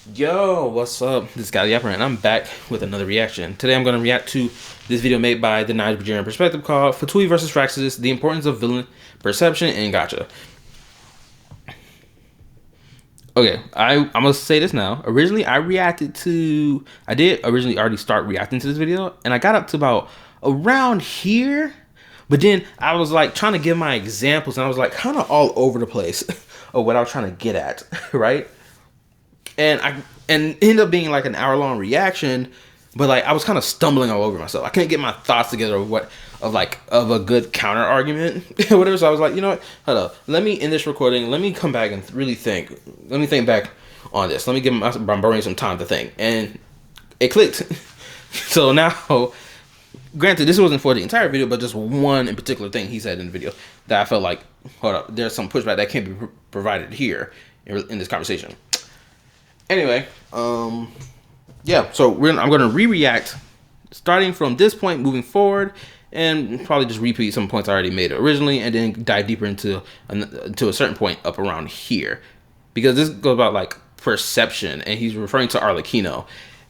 Yo, what's up? This is KallaTheYapper, and I'm back with another reaction. Today I'm going to react to this video made by the Nigerian Perspective called Fatui vs. Fraxis, The Importance of Villain Perception in Gacha. Okay, I'm going to say this now. Originally, I did originally already start reacting to this video, and I got up to about around here, but then I was like trying to give my examples, and I was like kind of all over the place of what I was trying to get at, right? And it ended up being like an hour-long reaction, but like I was kind of stumbling all over myself. I couldn't get my thoughts together of a good counter argument or whatever. So I was like, you know what? Hold up. Let me end this recording. Let me come back and really think. Let me think back on this. Let me give my brain some time to think. And it clicked. So now, granted, this wasn't for the entire video, but just one in particular thing he said in the video that I felt like, hold up, there's some pushback that can't be provided here in this conversation. Anyway, yeah, so I'm going to re-react starting from this point moving forward, and probably just repeat some points I already made originally, and then dive deeper into to a certain point up around here, because this goes about like perception, and he's referring to Arlecchino.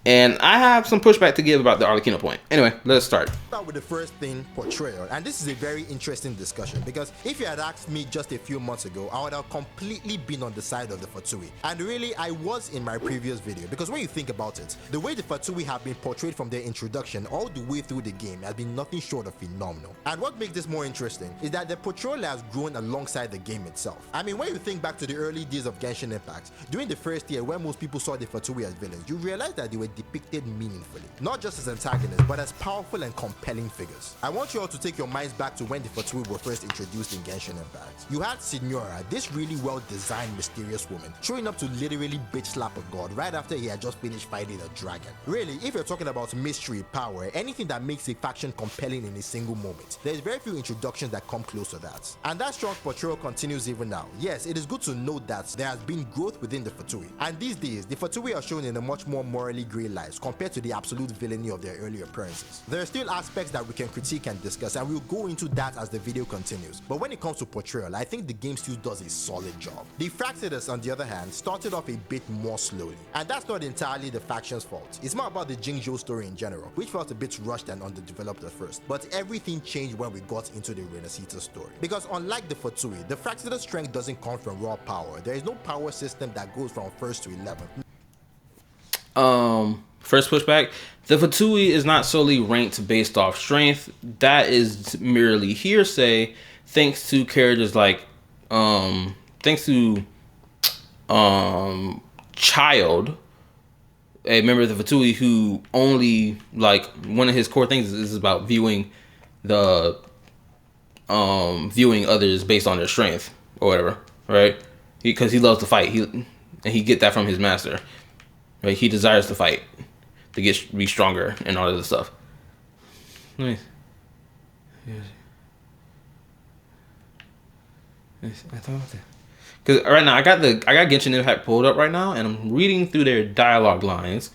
And I have some pushback to give about the Arlecchino point. Anyway, let's start. Start with the first thing, portrayal. And this is a very interesting discussion, because if you had asked me just a few months ago, I would have completely been on the side of the Fatui. And really, I was in my previous video, because when you think about it, the way the Fatui have been portrayed from their introduction all the way through the game has been nothing short of phenomenal. And what makes this more interesting is that the portrayal has grown alongside the game itself. I mean, when you think back to the early days of Genshin Impact, during the first year when most people saw the Fatui as villains, you realize that they were depicted meaningfully, not just as antagonists, but as powerful and compelling figures. I want you all to take your minds back to when the Fatui were first introduced in Genshin Impact. You had Signora, this really well-designed mysterious woman, showing up to literally bitch slap a god right after he had just finished fighting a dragon. Really, if you're talking about mystery, power, anything that makes a faction compelling in a single moment, there's very few introductions that come close to that. And that strong portrayal continues even now. Yes, it is good to note that there has been growth within the Fatui, and these days, the Fatui are shown in a much more morally grey light compared to the absolute villainy of their earlier appearances. There are still aspects that we can critique and discuss, and we'll go into that as the video continues. But when it comes to portrayal, I think the game still does a solid job. The Fraxidus, on the other hand, started off a bit more slowly, and that's not entirely the faction's fault. It's more about the Jingzhou story in general, which felt a bit rushed and underdeveloped at first. But everything changed when we got into the Renacita story. Because unlike the Fatui, the Fraxidus strength doesn't come from raw power. There is no power system that goes from 1st to 11th. First pushback, the Fatui is not solely ranked based off strength. That is merely hearsay, thanks to characters like thanks to Child, a member of the Fatui, who only, like, one of his core things is about viewing others based on their strength or whatever, right? Because he loves to fight. He get that from his master. Right? He desires to fight, to be stronger and all of this stuff. Nice. I thought that. Because right now I got Genshin Impact pulled up right now, and I'm reading through their dialogue lines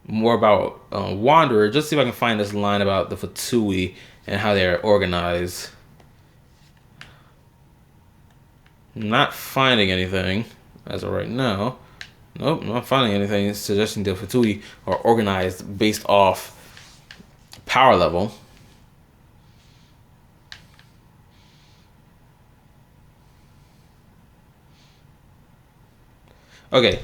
more about Wanderer, just to see if I can find this line about the Fatui and how they're organized. I'm not finding anything as of right now. Nope, not finding anything suggesting the Fatui are organized based off power level. Okay,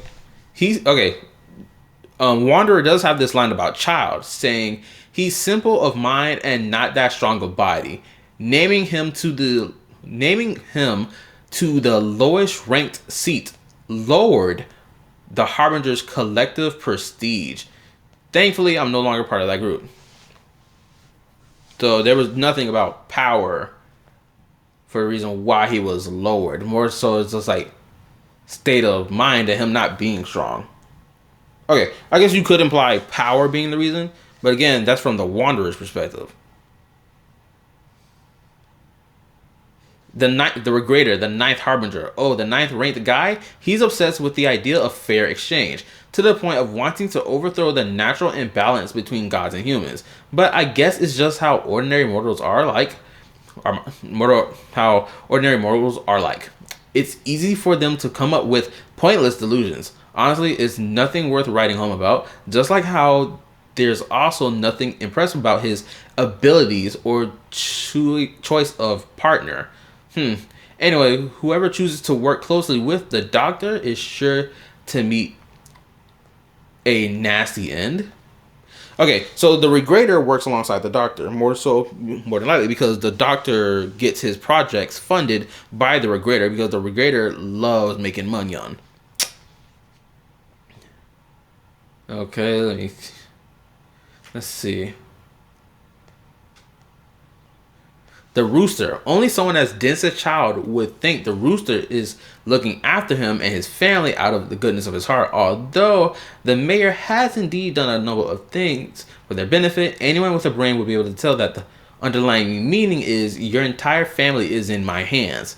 Wanderer does have this line about Child, saying he's simple of mind and not that strong of body, naming him to the lowest ranked seat, lowered the Harbinger's collective prestige. Thankfully, I'm no longer part of that group. So there was nothing about power for a reason why he was lowered. More so, it's just like state of mind and him not being strong. Okay, I guess you could imply power being the reason, but again, that's from the Wanderer's perspective. The Regrader, the 9th Harbinger. Oh, the 9th ranked guy? He's obsessed with the idea of fair exchange, to the point of wanting to overthrow the natural imbalance between gods and humans. But I guess it's just how ordinary mortals are like. How ordinary mortals are like. It's easy for them to come up with pointless delusions. Honestly, it's nothing worth writing home about. Just like how there's also nothing impressive about his abilities or choice of partner. Anyway, whoever chooses to work closely with the Doctor is sure to meet a nasty end. Okay, so the Regrader works alongside the Doctor, more than likely, because the Doctor gets his projects funded by the Regrader because the Regrader loves making money on. Okay, let's see. The Rooster. Only someone as dense as Child would think the Rooster is looking after him and his family out of the goodness of his heart. Although the mayor has indeed done a number of things for their benefit, anyone with a brain would be able to tell that the underlying meaning is your entire family is in my hands.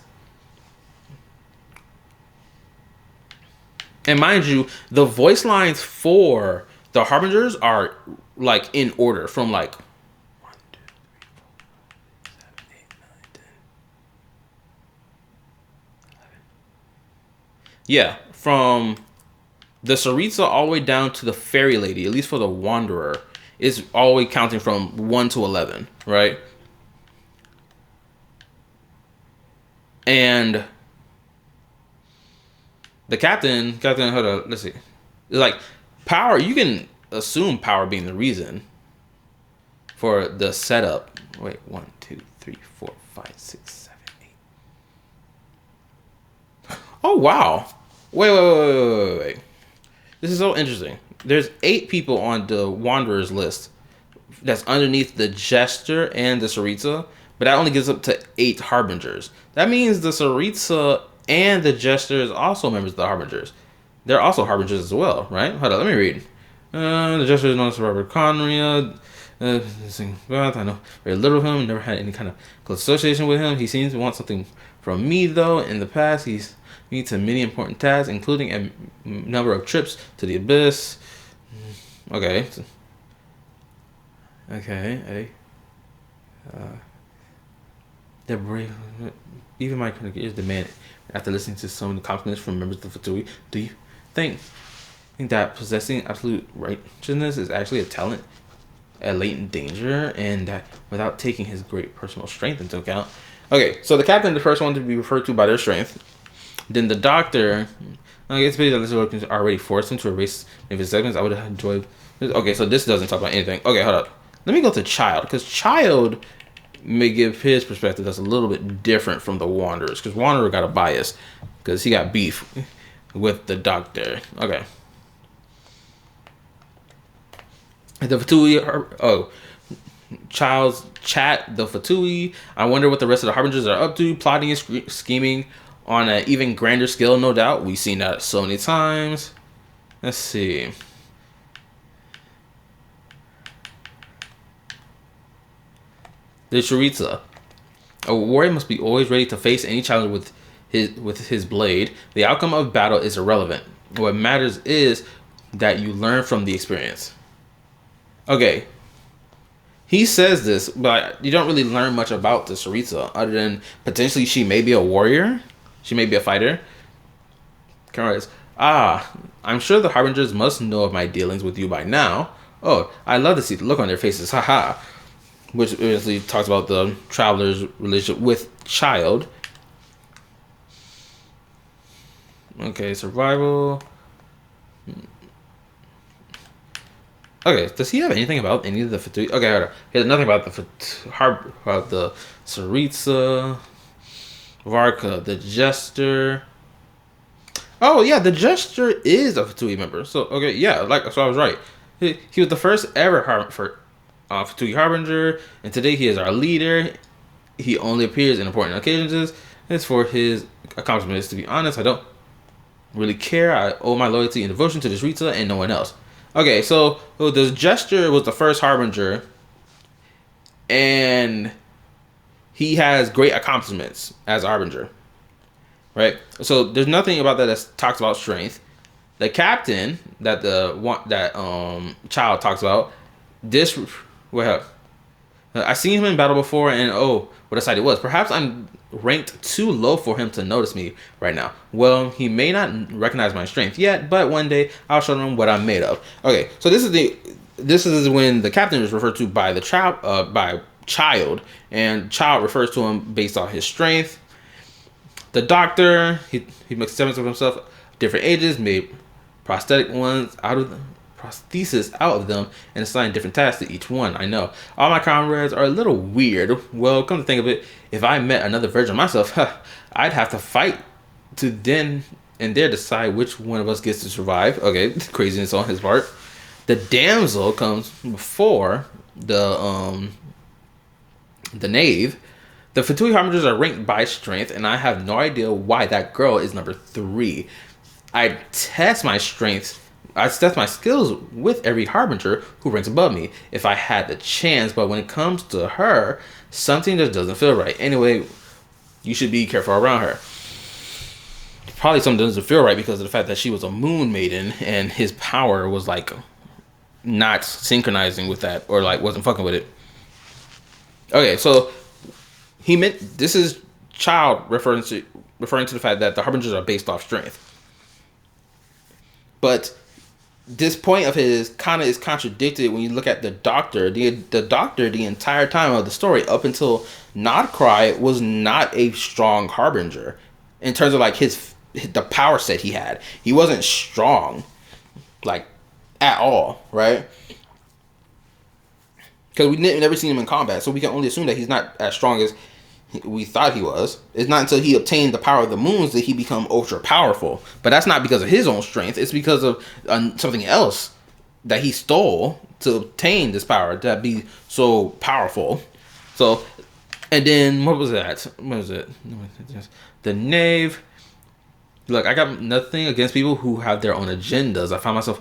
And mind you, the voice lines for the Harbingers are like in order from like yeah, from the Saritsa all the way down to the Fairy Lady, at least for the Wanderer, is all the way counting from 1 to 11, right? And the captain, hold on, let's see. Like, power, you can assume power being the reason for the setup. Wait, 1, 2, 3, 4, 5, 6, 7, 8. Oh, wow. Wait. This is so interesting. There's 8 people on the Wanderers list that's underneath the Jester and the Saritsa, but that only gives up to 8 Harbingers. That means the Saritsa and the Jester is also members of the Harbingers. They're also Harbingers as well, right? Hold on, let me read. The Jester is known as Robert Conria. I know very little of him. Never had any kind of close association with him. He seems to want something from me, though. In the past, he's me to many important tasks, including a number of trips to the Abyss. Okay. Okay. The brave. Even my critic is demanded. After listening to some of the compliments from members of the Fatui, do you think that possessing absolute righteousness is actually a talent, a latent danger, and that without taking his great personal strength into account? Okay, so the captain, the first one to be referred to by their strength. Then the Doctor, I guess maybe this work already forced him to erase maybe his segments. I would have enjoyed. Okay, so this doesn't talk about anything. Okay, hold up. Let me go to Child, because Child may give his perspective that's a little bit different from the Wanderers, because Wanderer got a bias because he got beef with the Doctor. Okay. The Fatui, Child's chat, the Fatui. I wonder what the rest of the Harbingers are up to, plotting and scheming on an even grander scale, no doubt. We've seen that so many times. Let's see. The Saritsa. A warrior must be always ready to face any challenge with his blade. The outcome of battle is irrelevant. What matters is that you learn from the experience. Okay. He says this, but you don't really learn much about the Saritsa other than potentially she may be a warrior. She may be a fighter. Correct. I'm sure the Harbingers must know of my dealings with you by now. Oh, I love to see the look on their faces. Haha. Which obviously talks about the traveler's relationship with Child. Okay, survival. Okay, does he have anything about any of the Fatui? Okay, hold on. He has nothing about the Saritsa, Varka, the Jester. Oh yeah, the Jester is a Fatui member. So okay, yeah, so I was right. He was the first ever Fatui Harbinger, and today he is our leader. He only appears in important occasions. It's for his accomplishments. To be honest, I don't really care. I owe my loyalty and devotion to this Rita and no one else. Okay, so the Jester was the first Harbinger, and he has great accomplishments as a Harbinger, right? So there's nothing about that that talks about strength. The captain that Child talks about, this well, I've seen him in battle before, and oh, what a sight it was. Perhaps I'm ranked too low for him to notice me right now. Well, he may not recognize my strength yet, but one day I'll show him what I'm made of. Okay, so this is when the captain is referred to by the child, and child refers to him based on his strength. The doctor, he makes experiments of himself, different ages, made prosthetic ones out of them. Prosthesis out of them and assign different tasks to each one. I know all my comrades are a little weird. Well, come to think of it, if I met another version of myself, I'd have to fight to then and there decide which one of us gets to survive. Okay, craziness on his part. The damsel comes before the knave. The Fatui Harbingers are ranked by strength, and I have no idea why that girl is number 3. I test my skills with every Harbinger who ranks above me if I had the chance, but when it comes to her, something just doesn't feel right. Anyway, you should be careful around her. Probably something doesn't feel right because of the fact that she was a moon maiden and his power was like not synchronizing with that, or like wasn't fucking with it. Okay, so he meant this is child referring to the fact that the Harbingers are based off strength. But this point of his kind of is contradicted when you look at the doctor. The doctor, the entire time of the story, up until Nodcry, was not a strong Harbinger in terms of like the power set he had. He wasn't strong, like at all, right? Because we never seen him in combat, so we can only assume that he's not as strong as we thought he was. It's not until he obtained the power of the moons that he become ultra powerful. But that's not because of his own strength. It's because of something else that he stole to obtain this power to be so powerful. So, and then what was that? What was it? The knave. Look, I got nothing against people who have their own agendas. I myself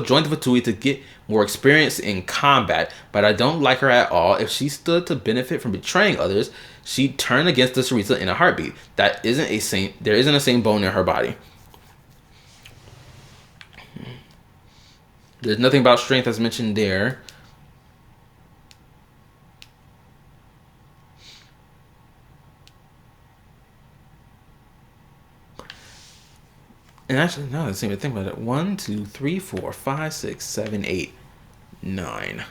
joined the Fatui to get more experience in combat, but I don't like her at all. If she stood to benefit from betraying others, she'd turn against the Sarisa in a heartbeat. There isn't a same bone in her body. There's nothing about strength that's mentioned there. And actually, now let's even think about it. 1, 2, 3, 4, 5, 6, 7, 8, 9.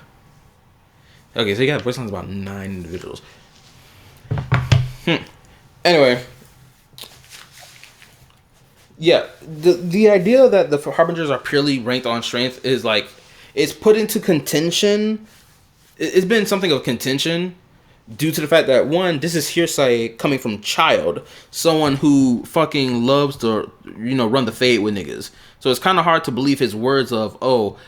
Okay, so you got voice lines about 9 individuals. Anyway, yeah, the idea that the Harbingers are purely ranked on strength is like it's put into contention. It's been something of contention due to the fact that, one, this is hearsay coming from child, someone who fucking loves to, run the fade with niggas. So it's kind of hard to believe his words of, oh,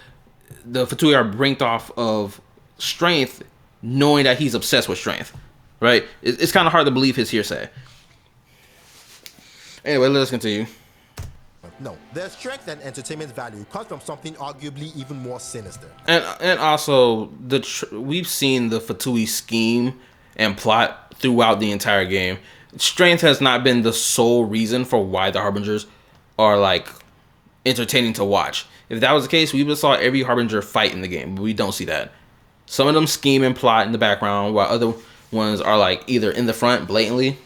the Fatui are ranked off of strength, knowing that he's obsessed with strength, right? It's kind of hard to believe his hearsay. Anyway, let us continue. No, their strength and entertainment value comes from something arguably even more sinister. And also, we've seen the Fatui scheme and plot throughout the entire game. Strength has not been the sole reason for why the Harbingers are like entertaining to watch. If that was the case, we would have saw every Harbinger fight in the game, but we don't see that. Some of them scheme and plot in the background, while other ones are like either in the front blatantly.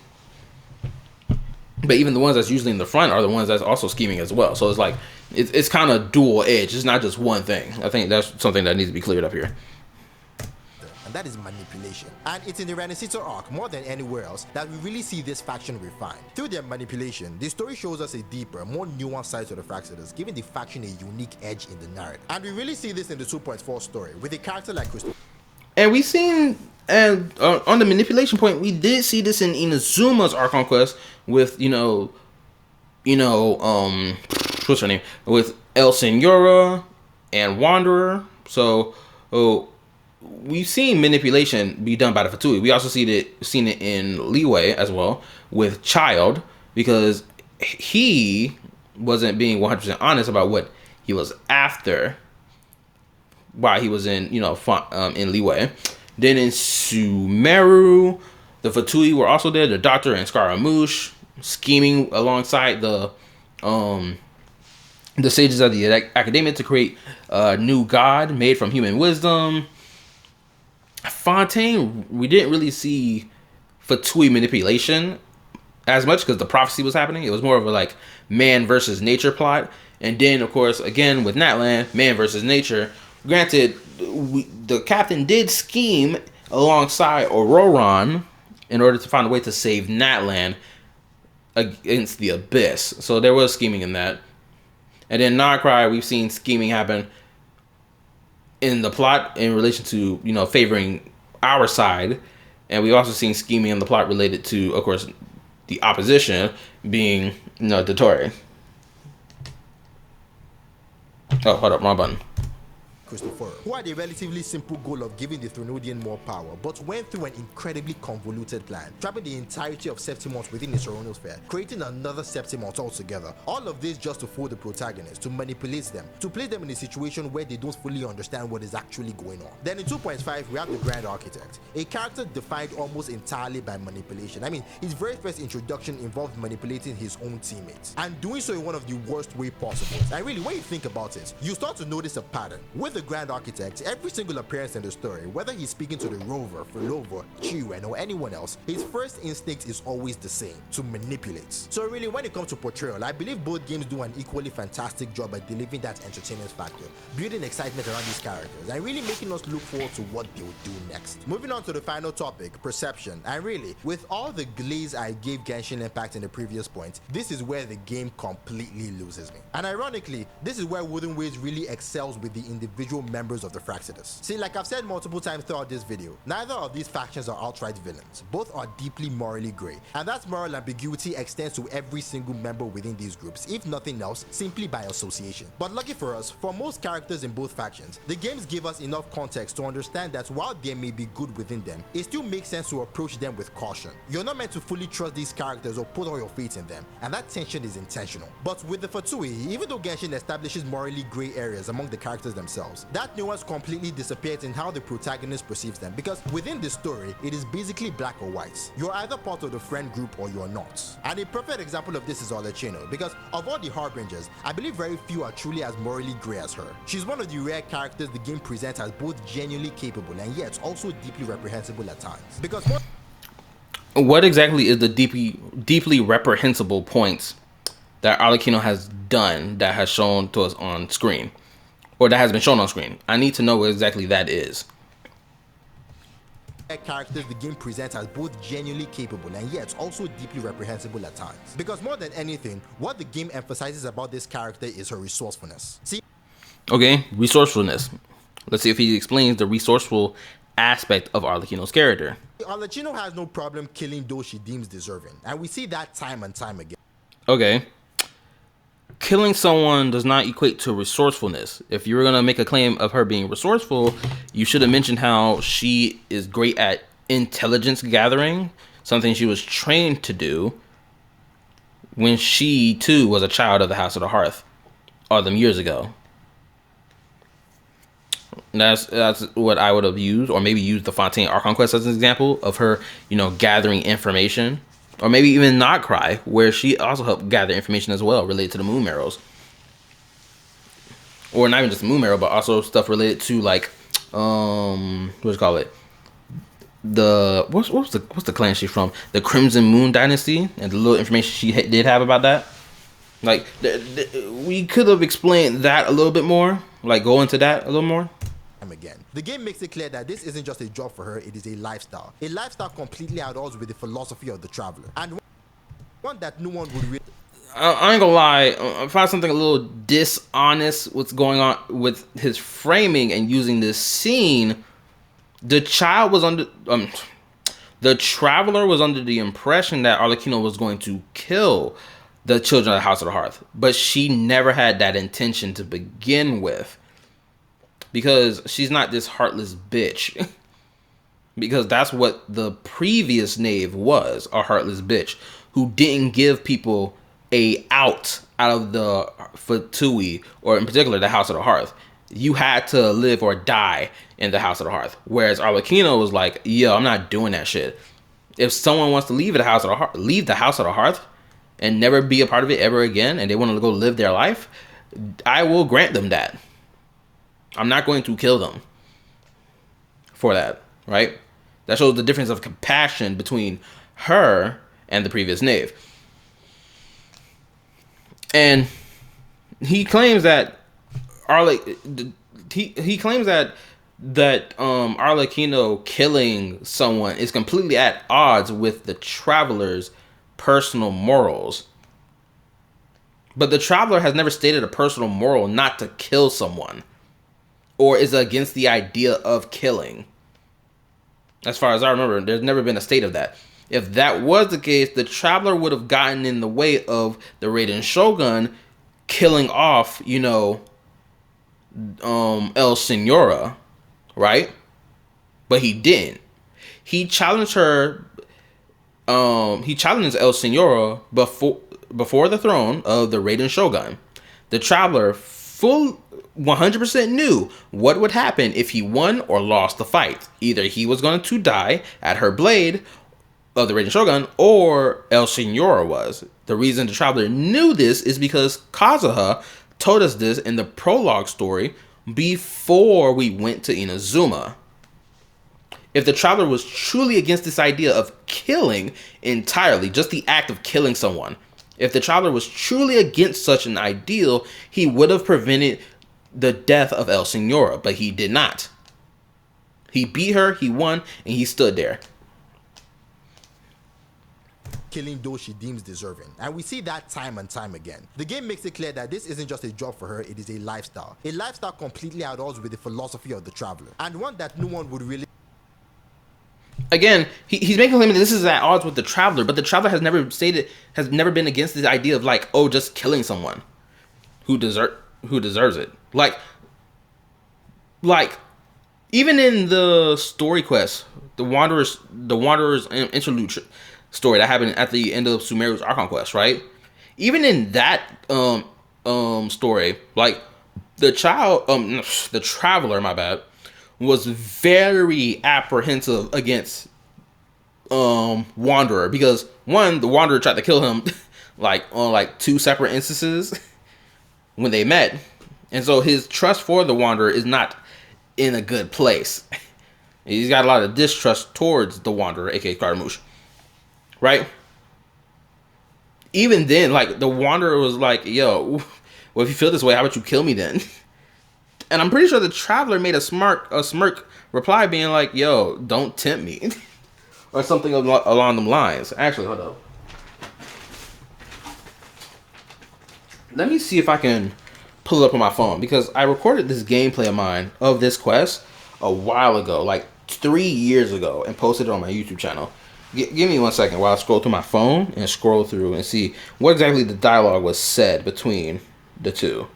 But even the ones that's usually in the front are the ones that's also scheming as well. So it's like it's kind of dual edge. It's not just one thing. I think that's something that needs to be cleared up here. And that is manipulation. And it's in the Renaissance arc more than anywhere else that we really see this faction refined. Through their manipulation, the story shows us a deeper, more nuanced side to the Fractors, giving the faction a unique edge in the narrative. And we really see this in the 2.4 story with a character like Crystal. And we seen, and on the manipulation point, we did see this in Inazuma's Arc Conquest with, what's her name? With El Senora and Wanderer. So, we've seen manipulation be done by the Fatui. We also seen it in Leeway as well with Child, because he wasn't being 100% honest about what he was after while he was in in Leeway. Then in Sumeru, the Fatui were also there. The Doctor and Scaramouche scheming alongside the sages of the academia to create a new god made from human wisdom. Fontaine, we didn't really see Fatui manipulation as much because the prophecy was happening. It was more of a like man versus nature plot. And then, of course, again with Natlan, man versus nature. Granted, the captain did scheme alongside Auroron in order to find a way to save Natlan against the Abyss. So there was scheming in that. And then Nightcry, we've seen scheming happen in the plot in relation to, you know, favoring our side. And we've also seen scheming in the plot related to, of course, the opposition being, you know, Dottore. Oh, hold up, wrong button. Christopher, who had a relatively simple goal of giving the Thronodian more power, but went through an incredibly convoluted plan, trapping the entirety of Septimont within his Sphere, creating another Septimont altogether. All of this just to fool the protagonists, to manipulate them, to place them in a situation where they don't fully understand what is actually going on. Then in 2.5, we have the Grand Architect, a character defined almost entirely by manipulation. I mean, his very first introduction involved manipulating his own teammates, and doing so in one of the worst way possible. And really, when you think about it, you start to notice a pattern. With the Grand Architect, every single appearance in the story, whether he's speaking to the Rover, Fulova, Chiwen, or anyone else, his first instinct is always the same: to manipulate. So really, when it comes to portrayal, I believe both games do an equally fantastic job at delivering that entertainment factor, building excitement around these characters, and really making us look forward to what they'll do next. Moving on to the final topic, perception. And really, with all the glaze I gave Genshin Impact in the previous point, this is where the game completely loses me. And ironically, this is where Wooden Ways really excels with the individual members of the Fraxidus. See, like I've said multiple times throughout this video, neither of these factions are outright villains. Both are deeply morally grey, and that moral ambiguity extends to every single member within these groups, if nothing else, simply by association. But lucky for us, for most characters in both factions, the games give us enough context to understand that while there may be good within them, it still makes sense to approach them with caution. You're not meant to fully trust these characters or put all your faith in them, and that tension is intentional. But with the Fatui, even though Genshin establishes morally grey areas among the characters themselves, that nuance completely disappears in how the protagonist perceives them, because within this story, it is basically black or white. You're either part of the friend group or you're not. And a perfect example of this is Olechino, because of all the Harbingers, I believe very few are truly as morally grey as her. She's one of the rare characters the game presents as both genuinely capable and yet also deeply reprehensible at times. Because what exactly is the deeply reprehensible points that Arlecchino has done that has shown to us on screen? Or that has been shown on screen? I need to know what exactly that is. Characters the game presents as both genuinely capable and yet also deeply reprehensible at times. Because more than anything, what the game emphasizes about this character is her resourcefulness. See? Okay, resourcefulness. Let's see if he explains the resourceful aspect of Arlecchino's character. Arlecchino has no problem killing those she deems deserving, and we see that time and time again. Okay. Killing someone does not equate to resourcefulness. If you were going to make a claim of her being resourceful, you should have mentioned how she is great at intelligence gathering, something she was trained to do when she, too, was a child of the House of the Hearth all them years ago. That's what I would have used, or maybe used the Fontaine Archon Quest as an example of her, you know, gathering information. Or maybe even Nightcry, where she also helped gather information as well related to the Moon Marrows. Or not even just the Moon Marrow, but also stuff related to like, what's call it? What's the clan she's from? The Crimson Moon Dynasty, and the little information she did have about that. Like, we could have explained that a little bit more. Like, go into that a little more. Again, the game makes it clear that this isn't just a job for her, it is a lifestyle completely at odds with the philosophy of the Traveler, and one that no one would really. I ain't gonna lie, I found something a little dishonest what's going on with his framing and using this scene. The Traveler was under the impression that Arlecchino was going to kill the children of the House of the Hearth, but she never had that intention to begin with. Because she's not this heartless bitch. Because that's what the previous knave was, a heartless bitch who didn't give people a out of the Fatui, or in particular the House of the Hearth. You had to live or die in the House of the Hearth. Whereas Arlecchino was like, yo, I'm not doing that shit. If someone wants to leave the House of the Hearth and never be a part of it ever again, and they want to go live their life, I will grant them that. I'm not going to kill them for that. right? That shows the difference of compassion between her and the previous knave. And he claims that he claims that Arlecchino killing someone is completely at odds with the traveler's personal morals. But the traveler has never stated a personal moral not to kill someone, or is against the idea of killing. As far as I remember, there's never been a state of that. If that was the case, the traveler would have gotten in the way of the Raiden Shogun killing off, El Senora, right? But he didn't. He challenged her. He challenged El Senora before the throne of the Raiden Shogun. The traveler full 100% knew what would happen if he won or lost the fight. Either he was going to die at her blade of the Raiden Shogun, or El Senora was. The reason the traveler knew this is because Kazuha told us this in the prologue story before we went to Inazuma. If the traveler was truly against this idea of killing entirely, just the act of killing someone, if the traveler was truly against such an ideal, he would have prevented the death of El Senora, but he did not. He beat her, he won, and he stood there. Killing those she deems deserving. And we see that time and time again. The game makes it clear that this isn't just a job for her, it is a lifestyle. A lifestyle completely at odds with the philosophy of the traveler. And one that no one would really... Again, he's making a claim that this is at odds with the traveler, but the traveler has never been against this idea of just killing someone who deserves it. Like even in the story quest, the Wanderer's interlude story that happened at the end of Sumeru's Archon quest, right? Even in that story, like the traveler, my bad, was very apprehensive against Wanderer, because one, the Wanderer tried to kill him on 2 separate instances when they met, and so his trust for the Wanderer is not in a good place. He's got a lot of distrust towards the Wanderer, aka Scaramouche, right? Even then, the Wanderer was like, "Yo, well, if you feel this way, how about you kill me then?" And I'm pretty sure the traveler made a smirk reply being like, "Yo, don't tempt me," or something along them lines. Actually, hold up. Let me see if I can pull it up on my phone, because I recorded this gameplay of mine of this quest a while ago, like 3 years ago, and posted it on my YouTube channel. Give me 1 second while I scroll through my phone and scroll through and see what exactly the dialogue was said between the two.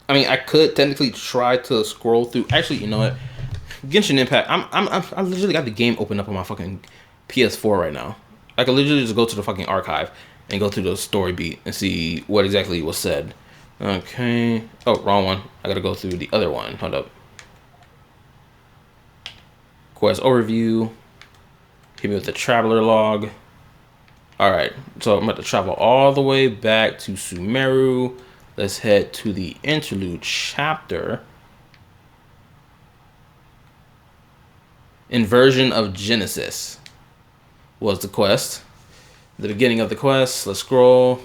I mean, I could technically try to scroll through. Actually, you know what? Genshin Impact. I literally got the game open up on my fucking PS4 right now. I could literally just go to the fucking archive and go through the story beat and see what exactly was said. Okay. Oh, wrong one. I gotta go through the other one. Hold up. Quest overview. Hit me with the traveler log. Alright. So I'm about to travel all the way back to Sumeru. Let's head to the interlude chapter. Inversion of Genesis was the quest. The beginning of the quest. Let's scroll.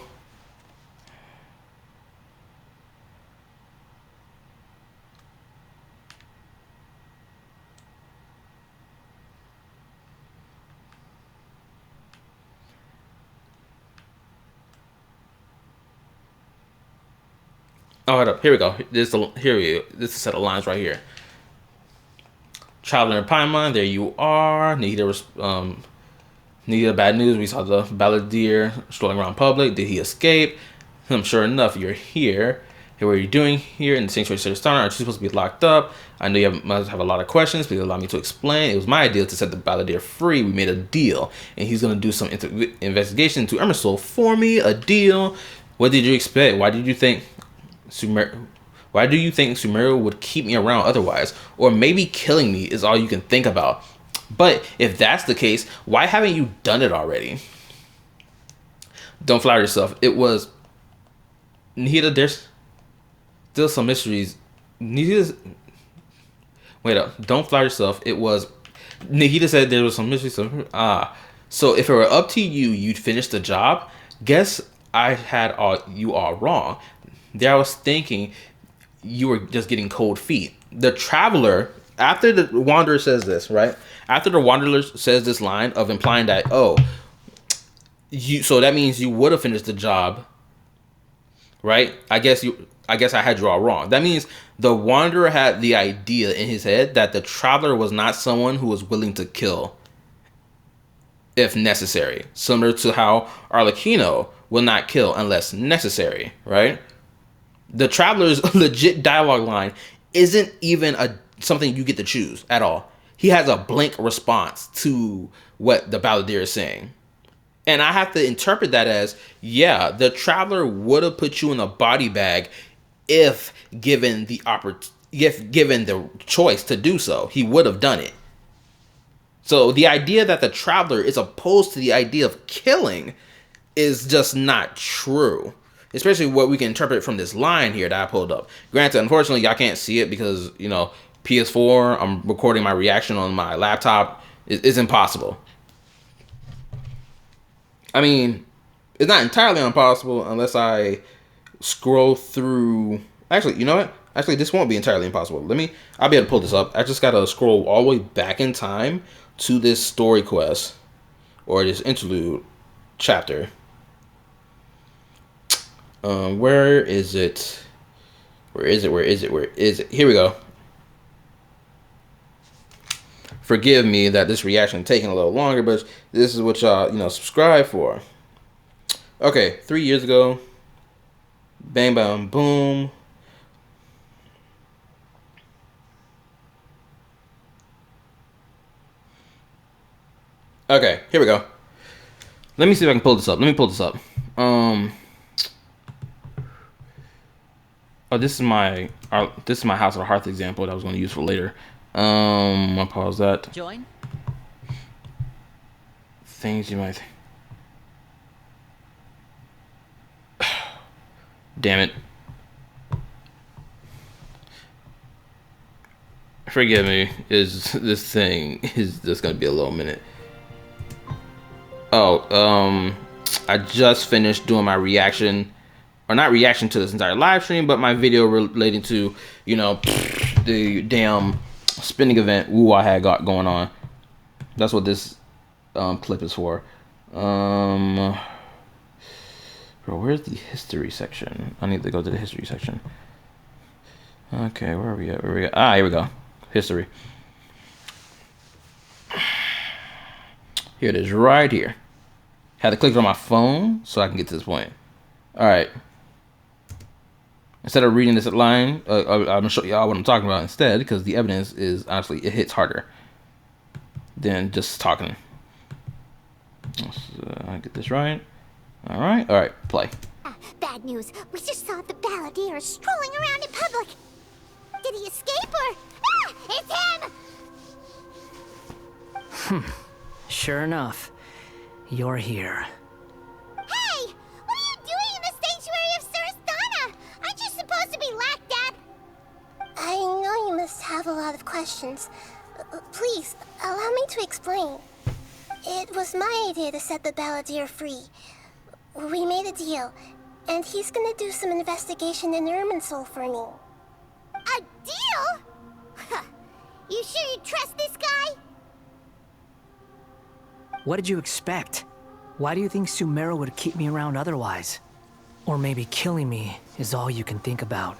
Oh, hold up. Here we go. This is a set of lines right here. Traveler in Paimon, there you are. Neither bad news. We saw the balladeer strolling around public. Did he escape? Sure enough, you're here. Hey, what are you doing here in the Sanctuary City Star? Aren't you supposed to be locked up? I know you must have a lot of questions. Please allow me to explain. It was my idea to set the balladeer free. We made a deal, and he's going to do some investigation into Emerald for me. A deal. What did you expect? Why do you think Sumeru would keep me around otherwise? Or maybe killing me is all you can think about. But if that's the case, why haven't you done it already? Don't flatter yourself. It was Nihida. There's still some mysteries Nihita, wait up, don't fly yourself. It was Nihita said there was some mystery. So if it were up to you, you'd finish the job. Guess I had you all wrong. There I was thinking you were just getting cold feet. The traveler, after the wanderer says this, right? After the wanderer says this line of implying that, oh, so that means you would have finished the job, right? I guess I had you all wrong. That means the wanderer had the idea in his head that the traveler was not someone who was willing to kill if necessary, similar to how Arlecchino will not kill unless necessary, right? The traveler's legit dialogue line isn't even something you get to choose at all. He has a blank response to what the balladeer is saying. And I have to interpret that as, yeah, the traveler would have put you in a body bag if given the choice to do so. He would have done it. So the idea that the traveler is opposed to the idea of killing is just not true. Especially what we can interpret from this line here that I pulled up. Granted, unfortunately, y'all can't see it because, PS4, I'm recording my reaction on my laptop. It's impossible. I mean, it's not entirely impossible unless I scroll through. Actually, you know what? Actually, this won't be entirely impossible. I'll be able to pull this up. I just gotta scroll all the way back in time to this story quest or this interlude chapter. Where is it? Where is it? Here we go. Forgive me that this reaction is taking a little longer, but this is what y'all, subscribe for. Okay, 3 years ago. Bang, bang, boom. Okay, here we go. Let me see if I can pull this up. Oh, this is my House of the Hearth example that I was going to use for later. I'll pause that. Join. Things you might. Damn it. Forgive me. This thing is just going to be a little minute. Oh, I just finished doing my reaction. Or not reaction to this entire live stream, but my video relating to, the damn spinning event I had got going on. That's what this clip is for. Bro, where's the history section? I need to go to the history section. Okay, where are we at? Here we go. History. Here it is, right here. Had to click on my phone so I can get to this point. All right. Instead of reading this line, I'm gonna show y'all what I'm talking about instead, because the evidence is honestly, it hits harder than just talking. Let's get this right. All right, play. Bad news. We just saw the balladeer strolling around in public. Did he escape or? Ah, it's him! Sure enough, you're here. Hey, what are you doing in the sanctuary of Surastana? Aren't you supposed to be lacked up? I know you must have a lot of questions. Please, allow me to explain. It was my idea to set the balladeer free. We made a deal, and he's gonna do some investigation in Irminsul for me. A deal? You sure you trust this guy? What did you expect? Why do you think Sumeru would keep me around otherwise? Or maybe killing me is all you can think about.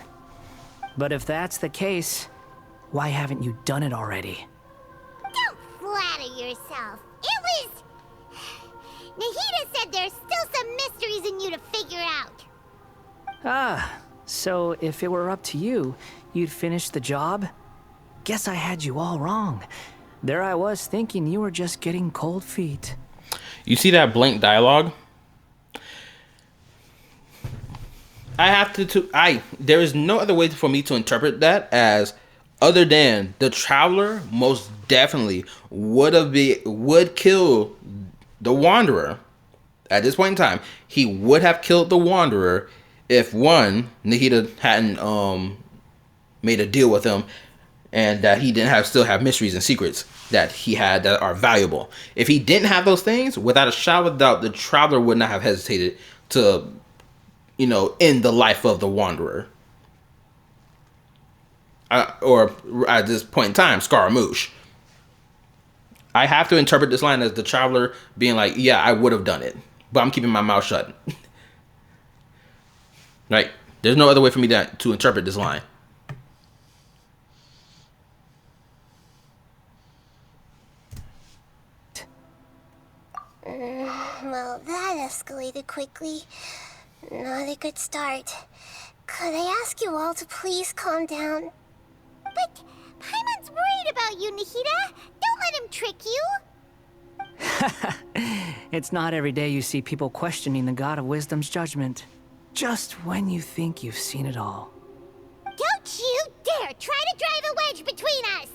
But if that's the case, why haven't you done it already? Don't flatter yourself. It was... Nahida said there's still some mysteries in you to figure out. Ah, so if it were up to you, you'd finish the job? Guess I had you all wrong. There I was thinking you were just getting cold feet. You see that blank dialogue? I have there is no other way for me to interpret that as other than the traveler most definitely would kill the wanderer. At this point in time, he would have killed the wanderer if one, Nahida hadn't made a deal with him, and that he didn't still have mysteries and secrets that he had that are valuable. If he didn't have those things, without a shadow of doubt, the traveler would not have hesitated to, end the life of the wanderer. Or at this point in time, Scaramouche. I have to interpret this line as the traveler being like, yeah, I would have done it, but I'm keeping my mouth shut. Right? There's no other way for me to interpret this line. Well, that escalated quickly. Not a good start. Could I ask you all to please calm down? But Paimon's worried about you, Nahida. Don't let him trick you. It's not every day you see people questioning the God of Wisdom's judgment. Just when you think you've seen it all. Don't you dare try to drive a wedge between us!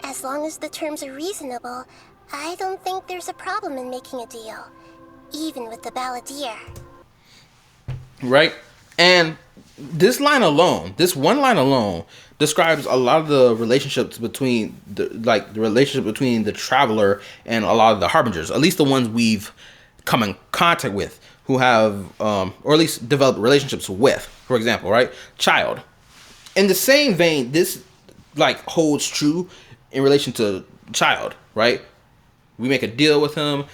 As long as the terms are reasonable, I don't think there's a problem in making a deal. Even with the balladeer. Right? And this one line alone, describes a lot of the relationships between the relationship between the traveler and a lot of the harbingers, at least the ones we've come in contact with, who have or at least developed relationships with. For example, right? Child. In the same vein, this holds true in relation to Child, right? We make a deal with him,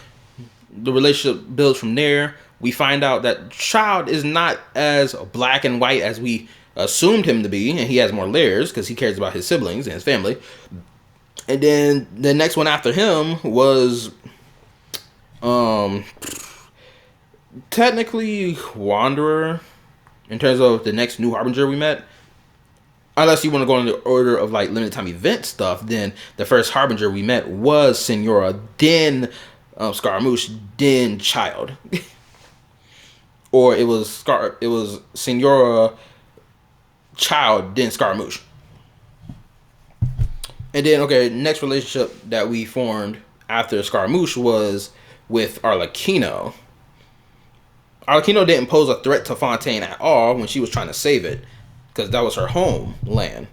the relationship builds from there. We find out that Child is not as black and white as we assumed him to be, and he has more layers because he cares about his siblings and his family. And then the next one after him was technically Wanderer in terms of the next new harbinger we met. Unless you want to go in the order of limited time event stuff, then the first harbinger we met was Senora, then Scaramouche, then Child. Or it was Senora, Child, then Scaramouche. And then next relationship that we formed after Scaramouche was with Arlecchino. Arlecchino didn't pose a threat to Fontaine at all when she was trying to save it, because that was her homeland,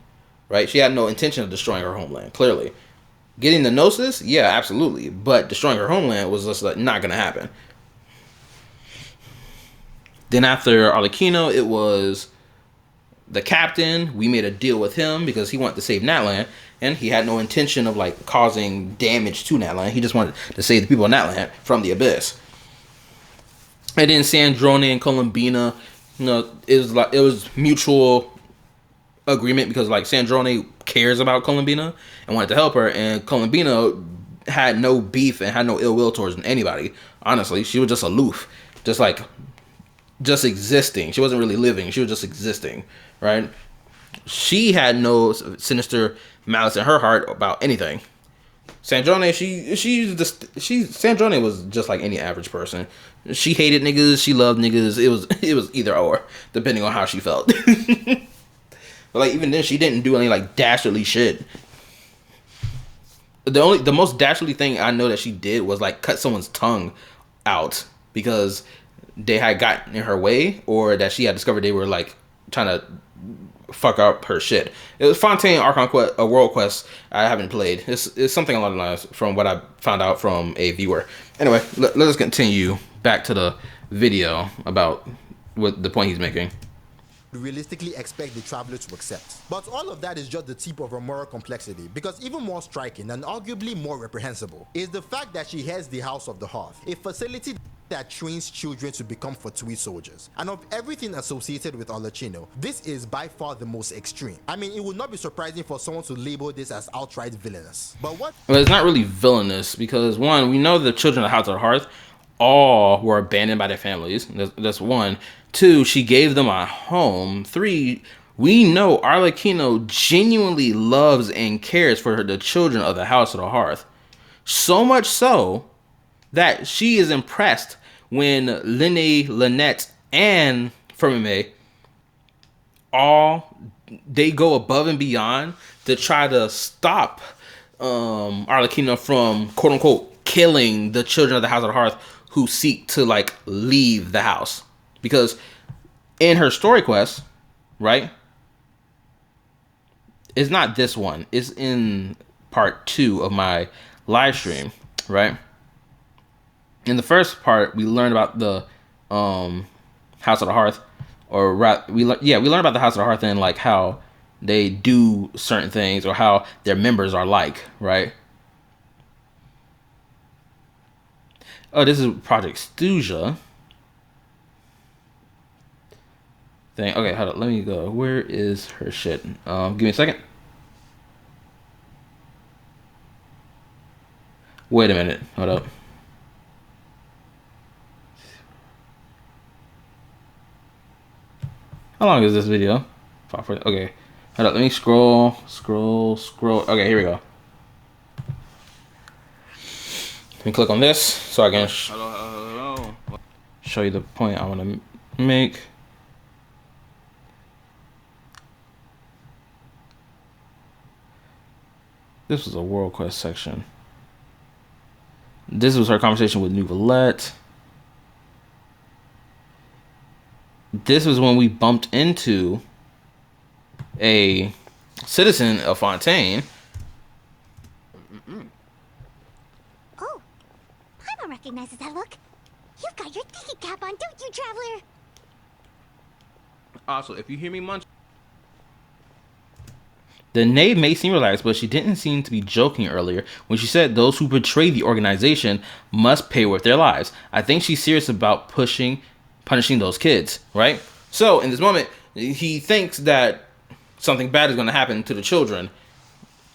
right? She had no intention of destroying her homeland, clearly. Getting the Gnosis, yeah, absolutely. But destroying her homeland was just not going to happen. Then after Arlecchino, it was the captain. We made a deal with him because he wanted to save Natlan, and he had no intention of causing damage to Natlan. He just wanted to save the people of Natlan from the abyss. And then Sandrone and Columbina, it was mutual agreement because Sandrone cares about Columbina and wanted to help her, and Columbina had no beef and had no ill will towards anybody. Honestly, she was just aloof, just existing. She wasn't really living. She was just existing, right? She had no sinister malice in her heart about anything. Sandrone, Sandrone was just like any average person. She hated niggas. She loved niggas. It was either or, depending on how she felt. But even then, she didn't do any dastardly shit. The most dastardly thing I know that she did was cut someone's tongue out because they had gotten in her way, or that she had discovered they were trying to fuck up her shit. It was Fontaine Archon Quest, a World Quest I haven't played. It's something along the lines from what I found out from a viewer. Anyway, let us continue back to the video about what the point he's making. Realistically expect the traveler to accept. But all of that is just the tip of her moral complexity, because even more striking and arguably more reprehensible is the fact that she heads the House of the Hearth, a facility that trains children to become Fatui soldiers. And of everything associated with Arlecchino, this is by far the most extreme. I mean, it would not be surprising for someone to label this as outright villainous. But what? Well, it's not really villainous because, one, we know the children of the House of the Hearth all were abandoned by their families. That's one. Two, she gave them a home. Three, we know Arlecchino genuinely loves and cares for the children of the House of the Hearth. So much so that she is impressed when Linné, Lynette, and Fermime they go above and beyond to try to stop Arlecchino from quote unquote killing the children of the House of the Hearth who seek to leave the house. Because in her story quest, right, It's not this one. It's in part 2 of my live stream, right? In the first part, we learned about the House of the Hearth, we learned about the House of the Hearth and like how they do certain things or how their members are like, right? Oh, this is Project Stuja thing. Okay, hold on. Let me go. Where is her shit? Give me a second. Wait a minute. Hold up. How long is this video? Okay. Hold up. Let me scroll. Okay, here we go. Let me click on this so I can show you the point I want to make. This was a World Quest section. This was her conversation with Nouvellette. This was when we bumped into a citizen of Fontaine. Oh, Paimon recognizes that look. You've got your thinking cap on, don't you, Traveler? Also, if you hear me munch, the knave may seem relaxed, but she didn't seem to be joking earlier when she said those who betray the organization must pay with their lives. I think she's serious about punishing those kids, right? So in this moment, he thinks that something bad is going to happen to the children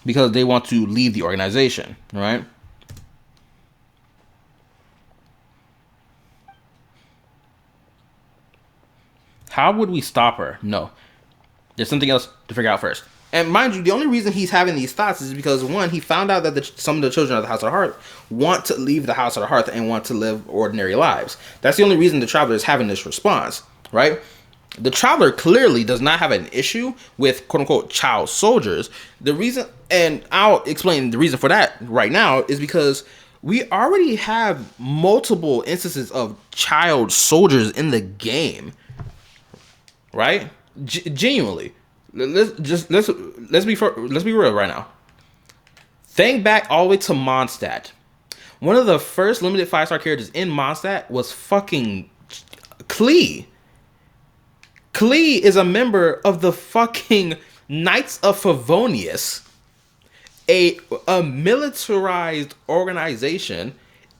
because they want to leave the organization, right? How would we stop her? No. There's something else to figure out first. And mind you, the only reason he's having these thoughts is because, one, he found out that some of the children of the House of the Hearth want to leave the House of the Hearth and want to live ordinary lives. That's the only reason the Traveler is having this response, right? The Traveler clearly does not have an issue with quote-unquote child soldiers. The reason, and I'll explain the reason for that right now, is because we already have multiple instances of child soldiers in the game, right? Genuinely. Let's be real right now. Think back all the way to Mondstadt. One of the first limited 5-star characters in Mondstadt was fucking Klee. Klee is a member of the fucking Knights of Favonius, a militarized organization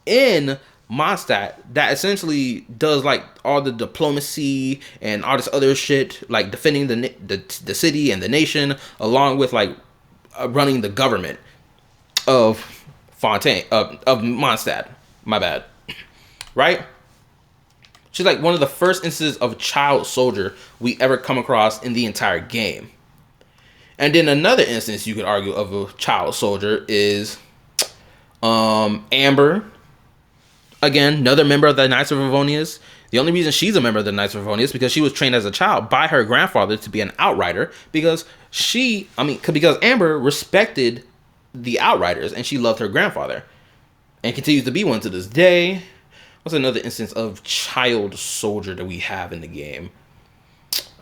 in Mondstadt that essentially does like all the diplomacy and all this other shit, like defending the city and the nation, along with like running the government of Fontaine of Mondstadt. My bad, right? She's like one of the first instances of child soldier we ever come across in the entire game. And then another instance you could argue of a child soldier is Amber. Again, another member of the Knights of Favonius. The only reason she's a member of the Knights of Favonius is because she was trained as a child by her grandfather to be an outrider, because Amber respected the outriders and she loved her grandfather and continues to be one to this day. What's another instance of child soldier that we have in the game?